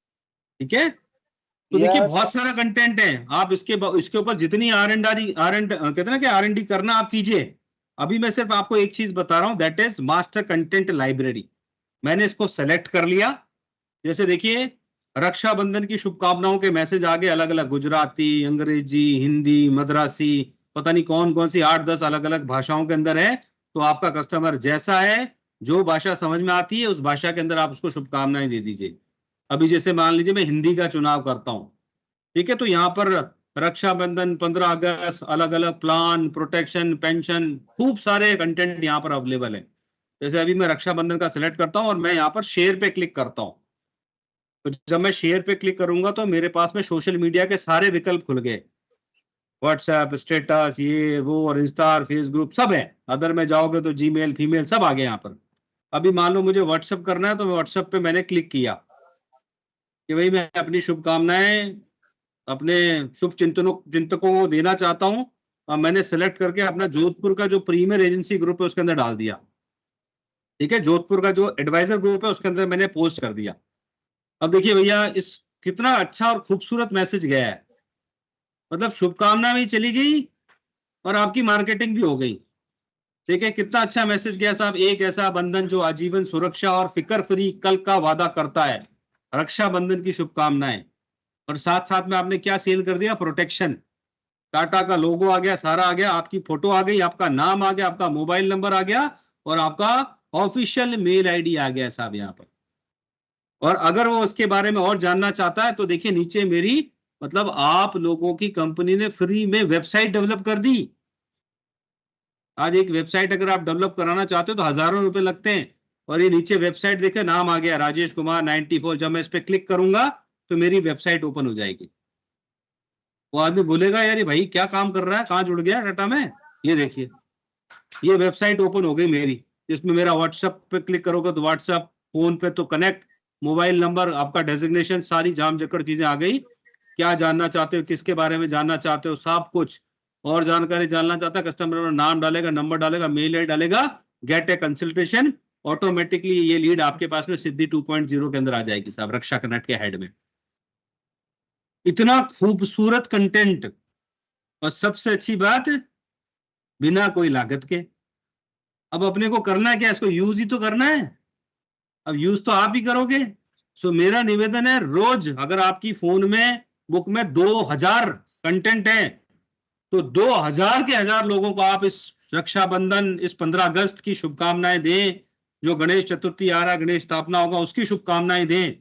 Speaker 1: ठीक है, तो देखिए बहुत सारा कंटेंट है। आप इसके ऊपर जितनी कहते हैं ना कि R&D करना आप कीजिए। अभी मैं सिर्फ आपको एक चीज बता रहा हूं, that is master content library. मैंने इसको सेलेक्ट कर लिया। जैसे देखिए, रक्षाबंधन की शुभकामनाओं के मैसेज आगे अलग अलग, गुजराती, अंग्रेजी, हिंदी, मद्रासी, पता नहीं कौन कौन सी 8-10 अलग अलग भाषाओं के अंदर है। तो आपका कस्टमर जैसा है, जो भाषा समझ में आती है उस भाषा के अंदर आप उसको शुभकामनाएं दे दीजिए। अभी जैसे मान लीजिए मैं हिंदी का चुनाव करता हूं, ठीक है, तो यहाँ पर रक्षाबंधन, 15 अगस्त, अलग अलग प्लान, प्रोटेक्शन, पेंशन, खूब सारे कंटेंट यहाँ पर अवेलेबल है। जैसे अभी मैं रक्षाबंधन का सिलेक्ट करता हूँ और मैं यहाँ पर शेयर पे क्लिक करता हूँ, तो जब मैं शेयर पे क्लिक करूंगा तो मेरे पास में सोशल मीडिया के सारे विकल्प खुल गए, व्हाट्सएप स्टेटस, ये वो, और इंस्टा, फेसबुक सब है। अदर में जाओगे तो जीमेल, फीमेल सब आ गए यहाँ पर। अभी मान लो मुझे व्हाट्सएप करना है, तो व्हाट्सएप पे मैंने क्लिक किया कि भाई मैं अपनी शुभकामनाएं अपने शुभ चिंतकों को देना चाहता हूं। मैंने सेलेक्ट करके अपना जोधपुर का जो प्रीमियर एजेंसी ग्रुप है उसके अंदर डाल दिया। ठीक है, जोधपुर का जो एडवाइजर ग्रुप है उसके अंदर मैंने पोस्ट कर दिया। अब देखिए भैया, इस कितना अच्छा और खूबसूरत मैसेज गया है, मतलब शुभकामना भी चली गई और आपकी मार्केटिंग भी हो गई। ठीक है, कितना अच्छा मैसेज गया साहब। एक ऐसा बंधन जो आजीवन सुरक्षा और फिक्र फ्री कल का वादा करता है, रक्षाबंधन की शुभकामनाएं। और साथ साथ में आपने क्या सेल कर दिया, प्रोटेक्शन। टाटा का लोगो आ गया, सारा आ गया, आपकी फोटो आ गई, आपका नाम आ गया, आपका मोबाइल नंबर आ गया और आपका ऑफिशियल मेल आईडी आ गया साहब यहाँ पर। और अगर वो उसके बारे में और जानना चाहता है तो देखिए नीचे मेरी, मतलब आप लोगों की कंपनी ने फ्री में वेबसाइट डेवलप कर दी। आज एक वेबसाइट अगर आप डेवलप कराना चाहते हो तो हजारों रुपए लगते हैं। और ये नीचे वेबसाइट देखे, नाम आ गया राजेश कुमार 94। जब मैं इस पे क्लिक करूंगा तो मेरी वेबसाइट ओपन हो जाएगी। वो आदमी बोलेगा यार ये भाई क्या काम कर रहा है, कहाँ जुड़ गया डाटा में। ये देखिए, ये वेबसाइट ओपन हो गई मेरी, जिसमें मेरा व्हाट्सएप पे क्लिक करोगे तो व्हाट्सएप, फोन पे तो कनेक्ट, मोबाइल नंबर, आपका डेजिग्नेशन, सारी जाम जकड़ चीजें आ गई। क्या जानना चाहते हो, किसके बारे में जानना चाहते हो, सब कुछ। और जानकारी जानना चाहता है, कस्टमर नाम डालेगा, नंबर डालेगा, मेल आई डालेगा, गेट ए कंसल्टेशन, ऑटोमेटिकली ये लीड आपके पास में सिद्धि 2.0 के अंदर आ जाएगी साहब, रक्षा कनेक्ट के हेड में। इतना खूबसूरत कंटेंट, और सबसे अच्छी बात बिना कोई लागत के। अब अपने को करना क्या, इसको यूज ही तो करना है। अब यूज तो आप ही करोगे। सो मेरा निवेदन है, रोज अगर आपकी फोन में बुक में 2000 कंटेंट है तो 2000 के 1000 लोगों को आप इस रक्षाबंधन, इस 15 अगस्त की शुभकामनाएं दें। जो गणेश चतुर्थी आ रहा है, गणेश स्थापना होगा, उसकी शुभकामनाएं दें।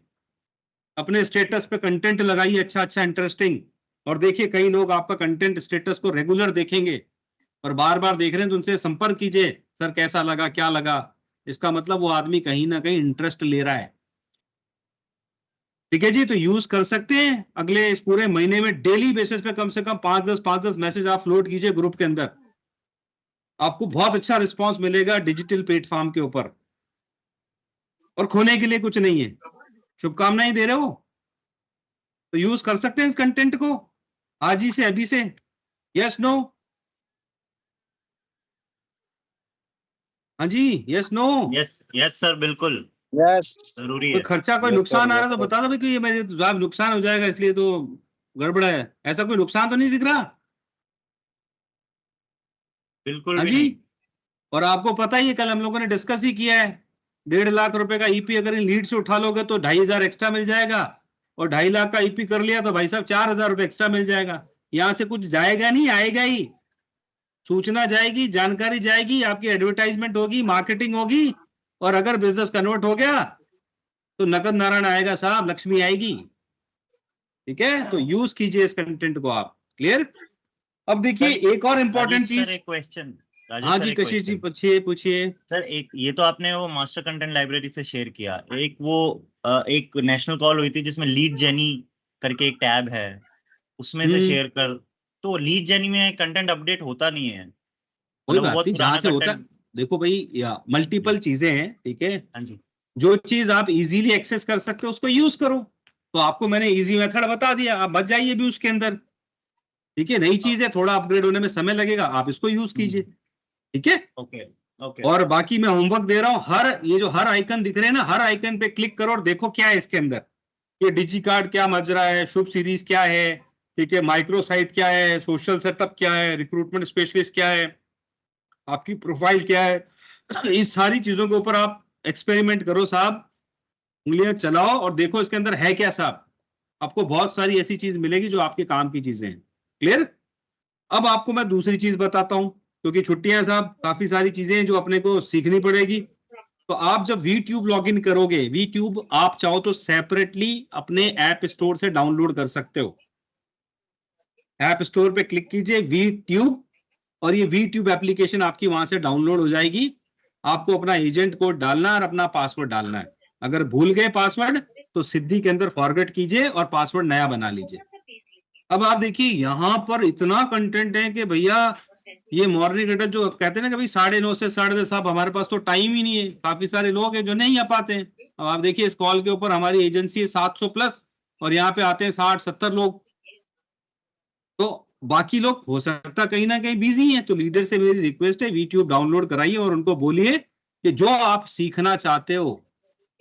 Speaker 1: अपने स्टेटस पे कंटेंट लगाइए अच्छा अच्छा, इंटरेस्टिंग। और देखिए कई लोग आपका कंटेंट स्टेटस को रेगुलर देखेंगे और बार बार देख रहे हैं तो उनसे संपर्क कीजिए, सर कैसा लगा, क्या लगा। इसका मतलब वो आदमी कहीं ना कहीं इंटरेस्ट ले रहा है। ठीक है जी, तो यूज कर सकते हैं। अगले इस पूरे महीने में डेली बेसिस पे कम से कम 5-10 मैसेज आप फ्लोट कीजिए ग्रुप के अंदर। आपको बहुत अच्छा रिस्पांस मिलेगा डिजिटल प्लेटफॉर्म के ऊपर। और खोने के लिए कुछ नहीं है, शुभकामनाएं दे रहे हो तो यूज कर सकते हैं इस कंटेंट को आज ही से, अभी से। Yes no? हाँ जी, yes no?
Speaker 5: Yes yes sir, बिल्कुल
Speaker 2: यस।
Speaker 5: जरूरी
Speaker 1: कोई
Speaker 5: है।
Speaker 1: खर्चा, कोई नुकसान आ रहा है तो बता दो भाई कि ये मेरे साहब नुकसान हो जाएगा इसलिए तो गड़बड़ है, ऐसा कोई नुकसान तो नहीं दिख रहा?
Speaker 5: बिल्कुल
Speaker 1: हाँ
Speaker 5: भी
Speaker 1: जी।
Speaker 5: नहीं।
Speaker 1: और आपको पता ही है, कल हम लोगों ने डिस्कस ही किया है, 1.5 लाख रुपए का ईपी अगर इन लीड से उठा लोगे तो 2500 एक्स्ट्रा मिल जाएगा। और 2.5 लाख का ईपी कर लिया तो भाई साहब 4000 रुपए एक्स्ट्रा मिल जाएगा। यहाँ से कुछ जाएगा नहीं, आएगा ही। सूचना जाएगी, जानकारी जाएगी, आपकी एडवर्टाइजमेंट होगी, मार्केटिंग होगी। और अगर बिजनेस कन्वर्ट हो गया तो नगद नारायण आएगा साहब, लक्ष्मी आएगी। ठीक है, तो यूज कीजिए इस कंटेंट को आप। क्लियर? अब देखिए एक और इम्पोर्टेंट चीज।
Speaker 5: एक क्वेश्चन।
Speaker 1: हाँ जी कशिश जी, पूछिए।
Speaker 5: सर एक ये तो आपने वो मास्टर कंटेंट लाइब्रेरी से शेयर किया, एक वो एक नेशनल कॉल हुई थी जिसमें लीड जेनी करके एक टैब है, उसमें से शेयर कर। तो लीड जेनी में कंटेंट अपडेट होता नहीं है।
Speaker 1: कोई बात नहीं, जहां से होता, देखो भाई मल्टीपल चीजें हैं। ठीक है,
Speaker 5: हाँ जी।
Speaker 1: जो चीज आप इजीली एक्सेस कर सकते हो उसको यूज करो। तो आपको मैंने इजी मेथड बता दिया, आप बच जाइए भी उसके अंदर। ठीक है, नई चीज है, थोड़ा अपग्रेड होने में समय लगेगा, आप इसको यूज कीजिए। ठीक है,
Speaker 5: ओके ओके।
Speaker 1: और बाकी मैं होमवर्क दे रहा हूं, ये जो हर आइकन दिख रहे हैं ना, हर आइकन पे क्लिक करो और देखो क्या है इसके अंदर। ये डिजी कार्ड क्या मज रहा है, शुभ सीरीज क्या है, ठीक है, माइक्रो साइट क्या है, सोशल सेटअप क्या है, रिक्रूटमेंट स्पेशलिस्ट क्या है, आपकी प्रोफाइल क्या है। इस सारी चीजों के ऊपर आप एक्सपेरिमेंट करो साहब, उंगलियां चलाओ और देखो इसके अंदर है क्या साहब। आपको बहुत सारी ऐसी चीज मिलेगी जो आपके काम की चीजें हैं। क्लियर? अब आपको मैं दूसरी चीज बताता हूं, क्योंकि छुट्टियां साहब, काफी सारी चीजें जो अपने को सीखनी पड़ेगी। तो आप जब वीट्यूब लॉगिन करोगे, वीट्यूब आप चाहो तो सेपरेटली अपने ऐप स्टोर से डाउनलोड कर सकते हो। ऐप स्टोर पे क्लिक कीजिए वीट्यूब, और ये वीट्यूब एप्लीकेशन आपकी वहां से डाउनलोड हो जाएगी। आपको अपना एजेंट कोड डालना और अपना पासवर्ड डालना है। अगर भूल गए पासवर्ड तो सिद्धि के अंदर फॉरगेट कीजिए और पासवर्ड नया बना लीजिए। अब आप देखिए यहाँ पर इतना कंटेंट है कि भैया ये मॉर्निंग एडिटर जो कहते हैं ना कि भाई 9:30 से 10:30, साहब हमारे पास तो टाइम ही नहीं है। काफी सारे लोग हैं जो नहीं आ पाते हैं। अब आप देखिए इस कॉल के ऊपर हमारी एजेंसी है 700 प्लस और यहाँ पे आते हैं 60-70 लोग। तो बाकी लोग हो सकता कहीं ना कहीं बिजी हैं, तो लीडर से मेरी रिक्वेस्ट है वीट्यूब डाउनलोड कराइए और उनको बोलिए कि जो आप सीखना चाहते हो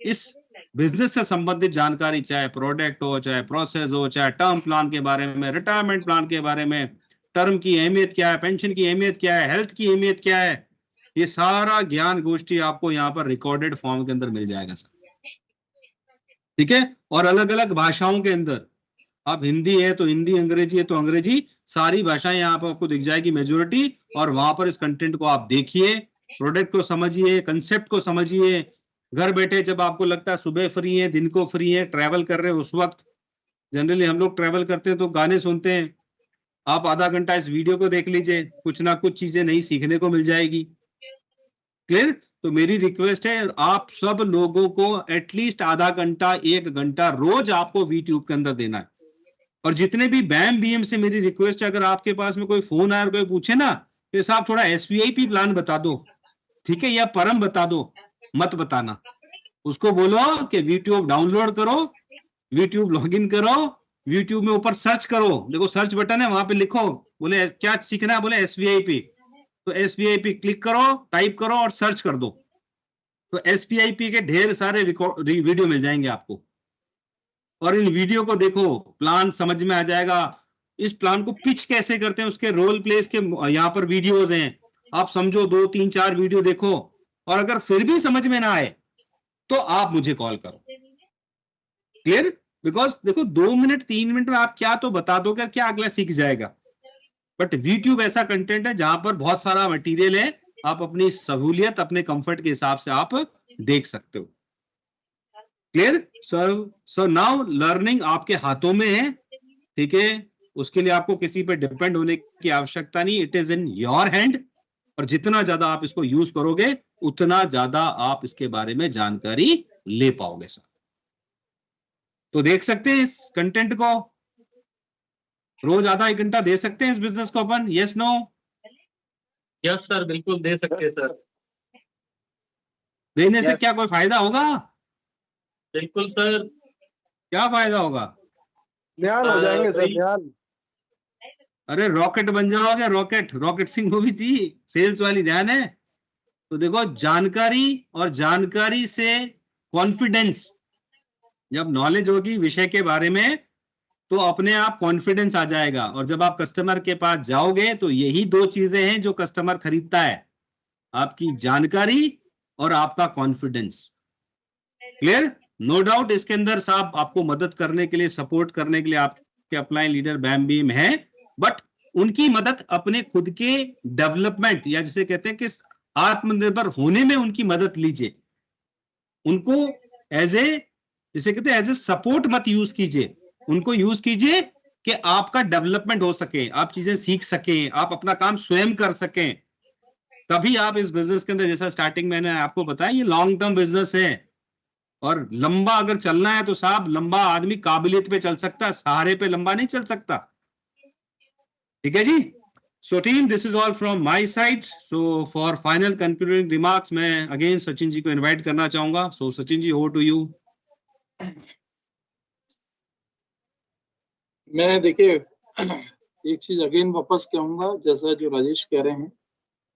Speaker 1: इस बिजनेस से संबंधित जानकारी, चाहे प्रोडक्ट हो, चाहे प्रोसेस हो, चाहे टर्म प्लान के बारे में, रिटायरमेंट प्लान के बारे में, टर्म की अहमियत क्या है, पेंशन की अहमियत क्या है, हेल्थ की अहमियत क्या है, ये सारा ज्ञान गोष्ठी आपको यहाँ पर रिकॉर्डेड फॉर्म के अंदर मिल जाएगा सर। ठीक है, और अलग अलग भाषाओं के अंदर, अब हिंदी है तो हिंदी, अंग्रेजी है तो अंग्रेजी, सारी भाषाएं यहाँ पर आपको दिख जाएगी मेजोरिटी। और वहां पर इस कंटेंट को आप देखिए, प्रोडक्ट को समझिए, कंसेप्ट को समझिए। घर बैठे जब आपको लगता है सुबह फ्री है, दिन को फ्री है, ट्रैवल कर रहे हैं उस वक्त, जनरली हम लोग ट्रैवल करते हैं तो गाने सुनते हैं, आप आधा घंटा इस वीडियो को देख लीजिए, कुछ ना कुछ चीजें नई सीखने को मिल जाएगी। क्लियर? तो मेरी रिक्वेस्ट है आप सब लोगों को एटलीस्ट आधा घंटा 1 घंटा रोज आपको यूट्यूब के अंदर देना है। और जितने भी बैम बीएम से मेरी रिक्वेस्ट है, अगर आपके पास में कोई फोन आया और कोई पूछे ना तो साहब थोड़ा SVIP प्लान बता दो, ठीक है, या परम बता दो, मत बताना। उसको बोलो कि यूट्यूब डाउनलोड करो, यूट्यूब लॉगिन करो, यूट्यूब में ऊपर सर्च करो, देखो सर्च बटन है, वहां पे लिखो, बोले क्या सीखना है, बोले SVIP, तो SVIP क्लिक करो, टाइप करो और सर्च कर दो, तो SVIP के ढेर सारे वीडियो मिल जाएंगे आपको। और इन वीडियो को देखो, प्लान समझ में आ जाएगा, इस प्लान को पिच कैसे करते हैं उसके रोल प्लेस के यहाँ पर वीडियोस हैं, आप समझो 2 3 4 वीडियो देखो, और अगर फिर भी समझ में ना आए तो आप मुझे कॉल करो। क्लियर? बिकॉज देखो 2 मिनट 3 मिनट में आप क्या तो बता दो क्या अगला सीख जाएगा, बट यूट्यूब ऐसा कंटेंट है जहां पर बहुत सारा मटेरियल है, आप अपनी सहूलियत, अपने कंफर्ट के हिसाब से आप देख सकते हो। क्लियर? सो नाउ लर्निंग आपके हाथों में है, ठीक है, उसके लिए आपको किसी पे डिपेंड होने की आवश्यकता नहीं, it is in your hand. और जितना ज्यादा आप इसको यूज करोगे उतना ज्यादा आप इसके बारे में जानकारी ले पाओगे सर। तो देख सकते हैं इस कंटेंट को, रोज आधा 1 घंटा दे सकते हैं इस बिजनेस को अपन, यस नो?
Speaker 2: यस सर, बिल्कुल दे सकते हैं सर।
Speaker 1: देने से क्या कोई फायदा होगा?
Speaker 2: बिल्कुल सर।
Speaker 1: क्या फायदा होगा?
Speaker 3: ध्यान हो जाएंगे सर, ध्यान।
Speaker 1: अरे रॉकेट बन जाओगे, रॉकेट, रॉकेट सिंह मूवी थी, सेल्स वाली, ध्यान है? तो देखो जानकारी, और जानकारी से कॉन्फिडेंस, जब नॉलेज होगी विषय के बारे में तो अपने आप कॉन्फिडेंस आ जाएगा, और जब आप कस्टमर के पास जाओगे तो यही 2 चीजें हैं जो कस्टमर खरीदता है, आपकी जानकारी और आपका कॉन्फिडेंस। क्लियर? नो डाउट इसके अंदर साहब आपको मदद करने के लिए, सपोर्ट करने के लिए आपके अपलाइन लीडर बैम बीम है, बट उनकी मदद अपने खुद के डेवलपमेंट, या जिसे कहते हैं कि आत्मनिर्भर होने में उनकी मदद लीजिए। उनको एज ए, जिसे कहते हैं एज ए सपोर्ट मत यूज कीजिए, उनको यूज कीजिए कि आपका डेवलपमेंट हो सके, आप चीजें सीख सकें, आप अपना काम स्वयं कर सकें, तभी आप इस बिजनेस के अंदर, जैसा स्टार्टिंग मैंने आपको बताया, ये लॉन्ग टर्म बिजनेस है, और लंबा अगर चलना है तो साहब लंबा आदमी काबिलियत पे चल सकता है, सहारे पे लंबा नहीं चल सकता। ठीक है जी? So team, this is all from my side. So for final concluding remarks मैं अगेन सचिन जी को इनवाइट करना चाहूंगा। So Sachin ji, over to you.
Speaker 2: मैं देखिए एक चीज अगेन वापस कहूंगा, जैसा जो राजेश कह रहे हैं,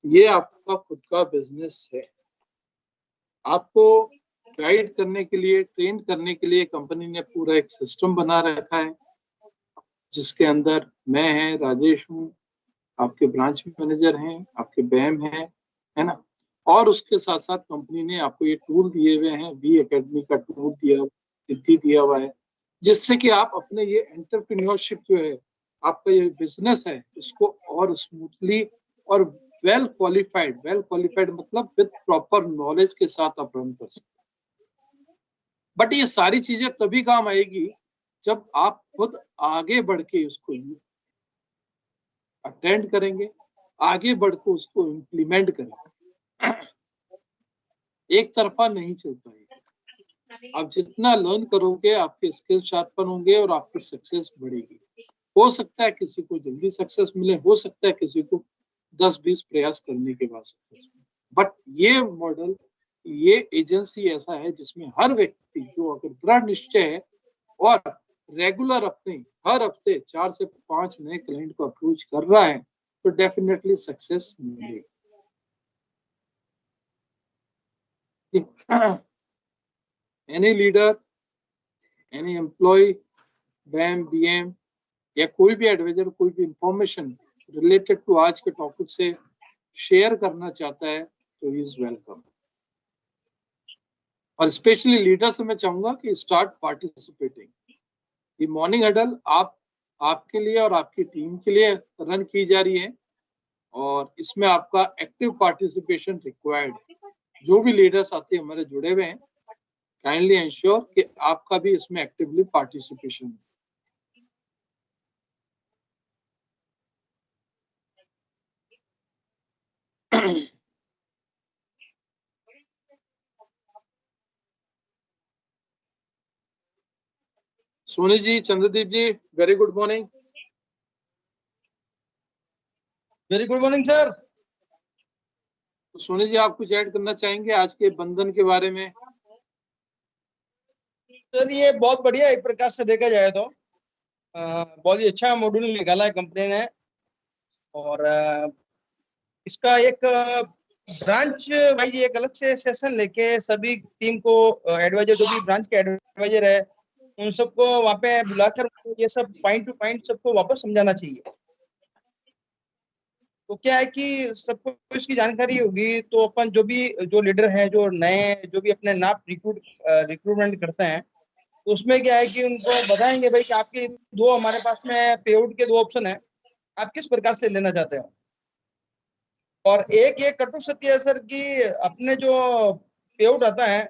Speaker 2: ये आपका खुद का बिजनेस है। आपको गाइड करने के लिए, ट्रेन करने के लिए कंपनी ने पूरा एक सिस्टम बना रखा है, जिसके अंदर मैं है, राजेश हूँ, आपके ब्रांच मैनेजर हैं, आपके बैम है ना, और उसके साथ साथ कंपनी ने आपको ये टूल दिए हुए हैं, बी एकेडमी का टूल दिया हुआ है, जिससे कि आप अपने ये एंटरप्रेन्योरशिप जो है, आपका ये बिजनेस है, इसको और स्मूथली और वेल क्वालिफाइड मतलब विद प्रॉपर नॉलेज के साथ आप रन कर सकते हैं। बट ये सारी चीजें तभी काम आएगी जब आप खुद आगे बढ़ के उसको अटेंड करेंगे, आगे बढ़ के उसको इम्प्लीमेंट करेंगे। एक तरफा नहीं चलता है। आप जितना लर्न करोगे, आपके स्किल शार्पन होंगे और आपकी सक्सेस बढ़ेगी। हो सकता है किसी को जल्दी सक्सेस मिले, हो सकता है किसी को 10-20 प्रयास करने के बाद सक्सेस मिले, बट ये मॉडल, ये एजेंसी ऐसा है जिसमें हर व्यक्ति जो अगर दृढ़ निश्चय है और रेगुलर अपने हर हफ्ते 4 से 5 नए क्लाइंट को अप्रोच कर रहा है तो डेफिनेटली सक्सेस मिलेगी। Any leader, any employ, BAM, BM या कोई भी एडवाइजर कोई भी इंफॉर्मेशन रिलेटेड टू आज के टॉपिक से शेयर करना चाहता है तो ही इज वेलकम। और स्पेशली लीडर से मैं चाहूंगा कि स्टार्ट पार्टिसिपेटिंग। ये मॉर्निंग हडल आपके लिए और आपकी टीम के लिए रन की जा रही है और इसमें आपका एक्टिव पार्टिसिपेशन रिक्वायर्ड। जो भी लीडर्स आते हैं हमारे जुड़े हुए हैं, काइंडली इंश्योर कि आपका भी इसमें एक्टिवली पार्टिसिपेशन है। Soni ji, Chandradeep ji, very good morning.
Speaker 6: Very good morning sir.
Speaker 2: Soni ji, आप कुछ ऐड करना चाहेंगे आज के बंधन के बारे में?
Speaker 6: सर ये बहुत बढ़िया, एक प्रकार से देखा जाए तो बहुत ही अच्छा मॉड्यूल निकाला है कंपनी ने। और इसका एक ब्रांच वाइज एक अलग से सेशन लेके सभी टीम को एडवाइजर, जो भी ब्रांच के एडवाइजर है उन सबको वहाँ पे बुलाकर ये सब पॉइंट टू पॉइंट सबको वापस समझाना चाहिए। तो क्या है कि सबको इसकी जानकारी होगी तो अपन जो लीडर हैं, जो नए जो भी अपने नाप रिक्रूटमेंट करते हैं, तो उसमें क्या है कि उनको बताएंगे भाई कि आपके दो हमारे पास में पेआउट के 2 ऑप्शन है, आप किस प्रकार से लेना चाहते हो। और एक कटु सत्य है सर कि अपने जो पेआउट आता है,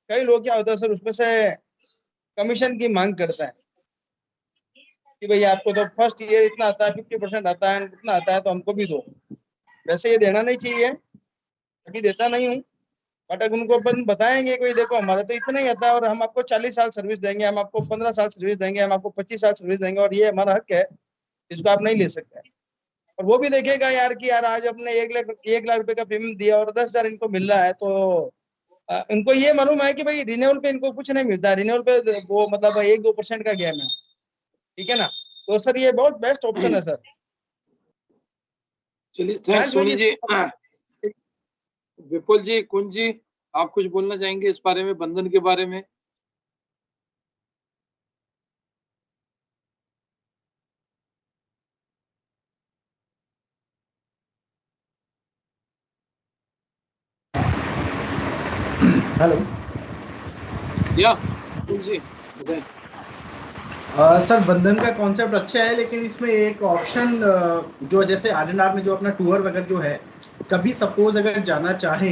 Speaker 6: कई लोग क्या होता है सर उसमें से कमीशन की मांग करते हैं कि भाई आपको तो फर्स्ट ईयर इतना आता है, 50% आता है, इतना आता है तो हमको भी दो। वैसे ये देना नहीं चाहिए, अभी देता नहीं हूँ, बट अगर उनको अपन बताएंगे कोई देखो हमारा तो इतना ही आता है और हम आपको 40 साल सर्विस देंगे, हम आपको 15 साल सर्विस देंगे, हम आपको 25 साल सर्विस देंगे और ये हमारा हक है, इसको आप नहीं ले सकते। और वो भी देखेगा यार कि यार आज अपने 1 लाख रुपए का प्रीमियम दिया और 10,000 इनको मिल रहा है, तो इनको ये मालूम है कि भाई रिन्यूअल पे इनको कुछ नहीं मिलता है, रिन्यूअल पे वो मतलब 1-2% का गेम है, ठीक है ना। तो सर ये बहुत बेस्ट ऑप्शन है सर।
Speaker 2: चलिए, थैंक्स सोनी जी। विपुल जी, कुंज जी, आप कुछ बोलना चाहेंगे इस बारे में, बंधन के बारे में?
Speaker 7: हेलो।
Speaker 2: या कुंज जी बताएं।
Speaker 7: सर बंधन का कॉन्सेप्ट अच्छा है, लेकिन इसमें एक ऑप्शन जो जैसे आरएनआर में जो अपना टूर वगैरह जो है, कभी सपोज अगर जाना चाहे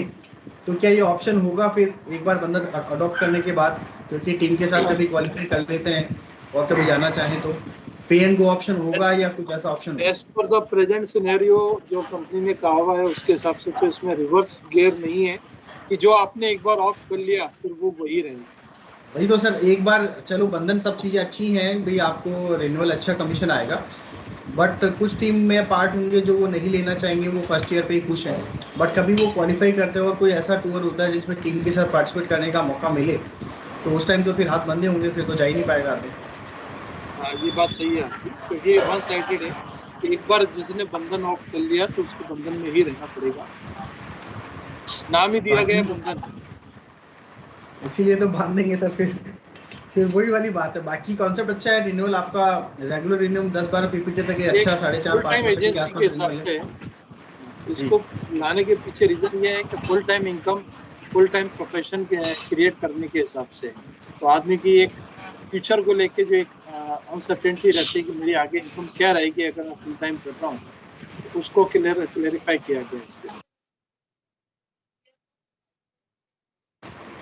Speaker 7: तो क्या ये ऑप्शन होगा फिर एक बार बंधन अडॉप्ट करने के बाद, क्योंकि टीम के साथ कभी क्वालिफाई कर लेते हैं और कभी जाना चाहें तो पे एंड गो ऑप्शन होगा या कुछ ऐसा option?
Speaker 2: As per the present scenario जो कंपनी ने कहा हुआ है उसके हिसाब से तो इसमें रिवर्स गियर नहीं है कि जो आपने एक बार ऑप्ट कर लिया फिर वो वही रहेगा।
Speaker 7: वही तो सर, एक बार चलो बंधन सब चीज़ें अच्छी हैं भाई, आपको रिन्यूअल अच्छा कमीशन आएगा, बट कुछ टीम में पार्ट होंगे जो वो नहीं लेना चाहेंगे, वो फर्स्ट ईयर पे ही खुश हैं, बट कभी वो क्वालिफाई करते हैं और कोई ऐसा टूर होता है जिसमें टीम के साथ पार्टिसिपेट करने का मौका मिले तो उस टाइम तो फिर हाथ बंधे होंगे, फिर तो जा ही नहीं पाएगा आगे।
Speaker 2: हाँ, ये बात सही है आपकी, क्योंकि ये वन साइडेड है कि एक बार जिसने बंधन ऑप्ट कर लिया तो उसको बंधन में ही रहना पड़ेगा, नाम ही दिया गया बंधन,
Speaker 7: इसीलिए तो बांधेंगे सर। फिर वही वाली बात है। बाकी कॉन्सेप्ट अच्छा है, रिन्यूअल आपका रेगुलर रिन्यूअल 10-12 पीपीटी तक अच्छा 4.5-5%
Speaker 2: एजेंसी के हिसाब से इसको लाने के पीछे रीजन ये है कि full time income, full time profession create करने के हिसाब से, तो आदमी की एक फ्यूचर को लेके जो एक अनसर्टेनिटी रहती है कि मेरी आगे इनकम क्या रहेगी अगर मैं फुल टाइम कर रहा हूँ, तो उसको क्लेरिफाई किया गया इसके।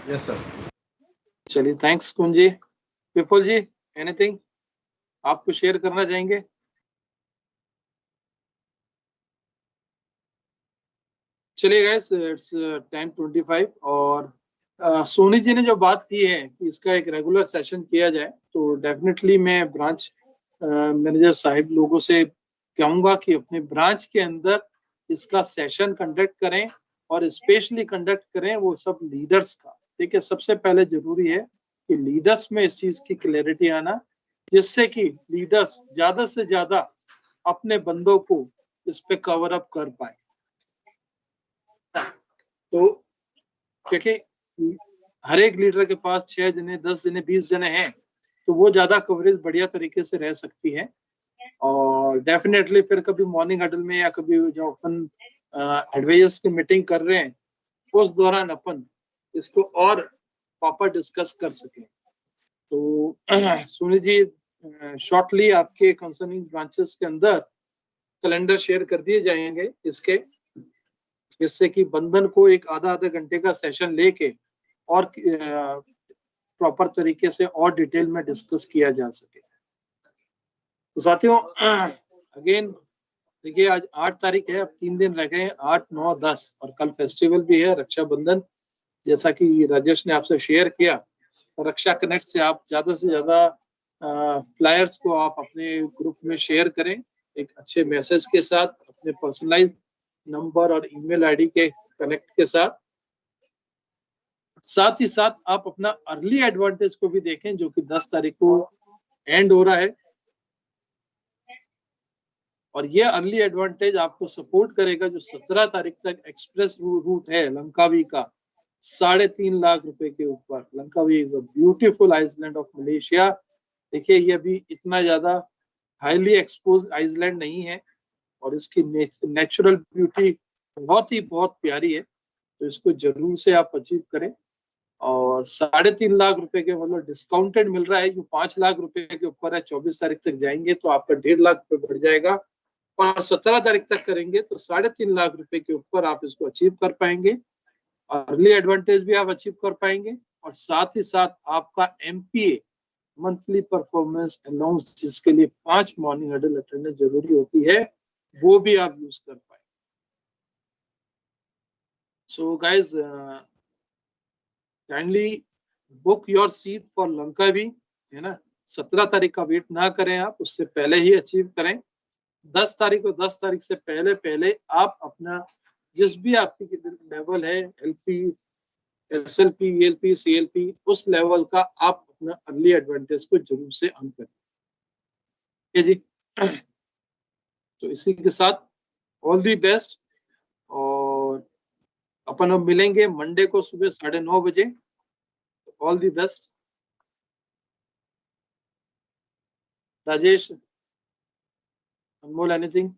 Speaker 7: Yes sir.
Speaker 2: चलिए, थैंक्स कुंज जी। विपुल जी, एनीथिंग आपको शेयर करना चाहेंगे? चलिए गाइस, इट्स 10:25 और सोनी जी ने जो बात की है कि इसका एक रेगुलर सेशन किया जाए, तो डेफिनेटली मैं ब्रांच मैनेजर साहिब लोगों से कहूँगा कि अपने ब्रांच के अंदर इसका सेशन कंडक्ट करें और स्पेशली कंडक्ट करें वो सब लीडर्स का। ठीक है, सबसे पहले जरूरी है कि लीडर्स में इस चीज़ की क्लैरिटी आना जिससे कि लीडर्स ज्यादा से ज्यादा अपने बंदों को इस पे कवर अप कर पाए। तो क्योंकि हर एक लीडर के पास 6 जने, 10 जने, 20 जने हैं, तो वो ज्यादा कवरेज बढ़िया तरीके से रह सकती है। और डेफिनेटली फिर कभी मॉर्निंग हडल में या कभी जो अपन एडवाइजर्स की मीटिंग कर रहे हैं उस दौरान अपन इसको और प्रॉपर डिस्कस कर सकें। तो सुनील जी शॉर्टली आपके कंसर्निंग ब्रांचेस के अंदर कैलेंडर शेयर कर दिए जाएंगे इसके, जिससे कि बंधन को एक आधा घंटे का सेशन लेके और प्रॉपर तरीके से और डिटेल में डिस्कस किया जा सके। तो साथियों अगेन देखिए आज 8 तारीख है, अब 3 दिन रह गए, 8, 9, 10 और कल फेस्टिवल भी है रक्षाबंधन। जैसा कि राजेश ने आपसे शेयर किया, रक्षा कनेक्ट से आप ज्यादा से ज्यादा फ्लायर्स को आप अपने ग्रुप में शेयर करें एक अच्छे मैसेज के साथ, अपने पर्सनलाइज नंबर और ईमेल आईडी के कनेक्ट के साथ। साथ ही साथ आप अपना अर्ली एडवांटेज को भी देखें जो कि 10 तारीख को एंड हो रहा है, और ये अर्ली एडवांटेज आपको सपोर्ट करेगा जो 17 तारीख तक एक्सप्रेस रूट है लंकावी का 3.5 लाख रुपए के ऊपर। Langkawi is a beautiful island of Malaysia. देखिए ये अभी इतना ज्यादा हाईली एक्सपोज आइसलैंड नहीं है और इसकी नेचुरल ब्यूटी बहुत प्यारी है, तो इसको जरूर से आप अचीव करें। और 3.5 लाख रुपए के मतलब डिस्काउंटेड मिल रहा है, जो 5 लाख रुपए के ऊपर है 24 तारीख तक जाएंगे तो आपका 1.5 लाख रुपए बढ़ जाएगा, और 17 तारीख तक करेंगे तो 3.5 लाख रुपए के ऊपर आप इसको अचीव कर पाएंगे। अर्ली एडवांटेज भी आप अचीव कर पाएंगे, और साथ ही साथ आपका MPA मंथली परफॉर्मेंस अलाउंस जिसके लिए 5 मॉर्निंग हडल अटेंडेंस जरूरी होती है वो भी आप यूज कर पाए। So guys kindly book your seat for Langkawi, है ना। 17 तारीख का वेट ना करें, आप उससे पहले ही अचीव करें। 10 तारीख को 10 तारीख से पहले आप अपना जिस भी आपकी लेवल है LP, SLP, ELP, CLP उस लेवल का आप अपना अर्ली एडवांटेज को जरूर से ऑन करें। जी तो इसी के साथ ऑल दी बेस्ट, और अपन अब मिलेंगे मंडे को सुबह 9:30 बजे। All the best. Rajesh, Anmol, anything?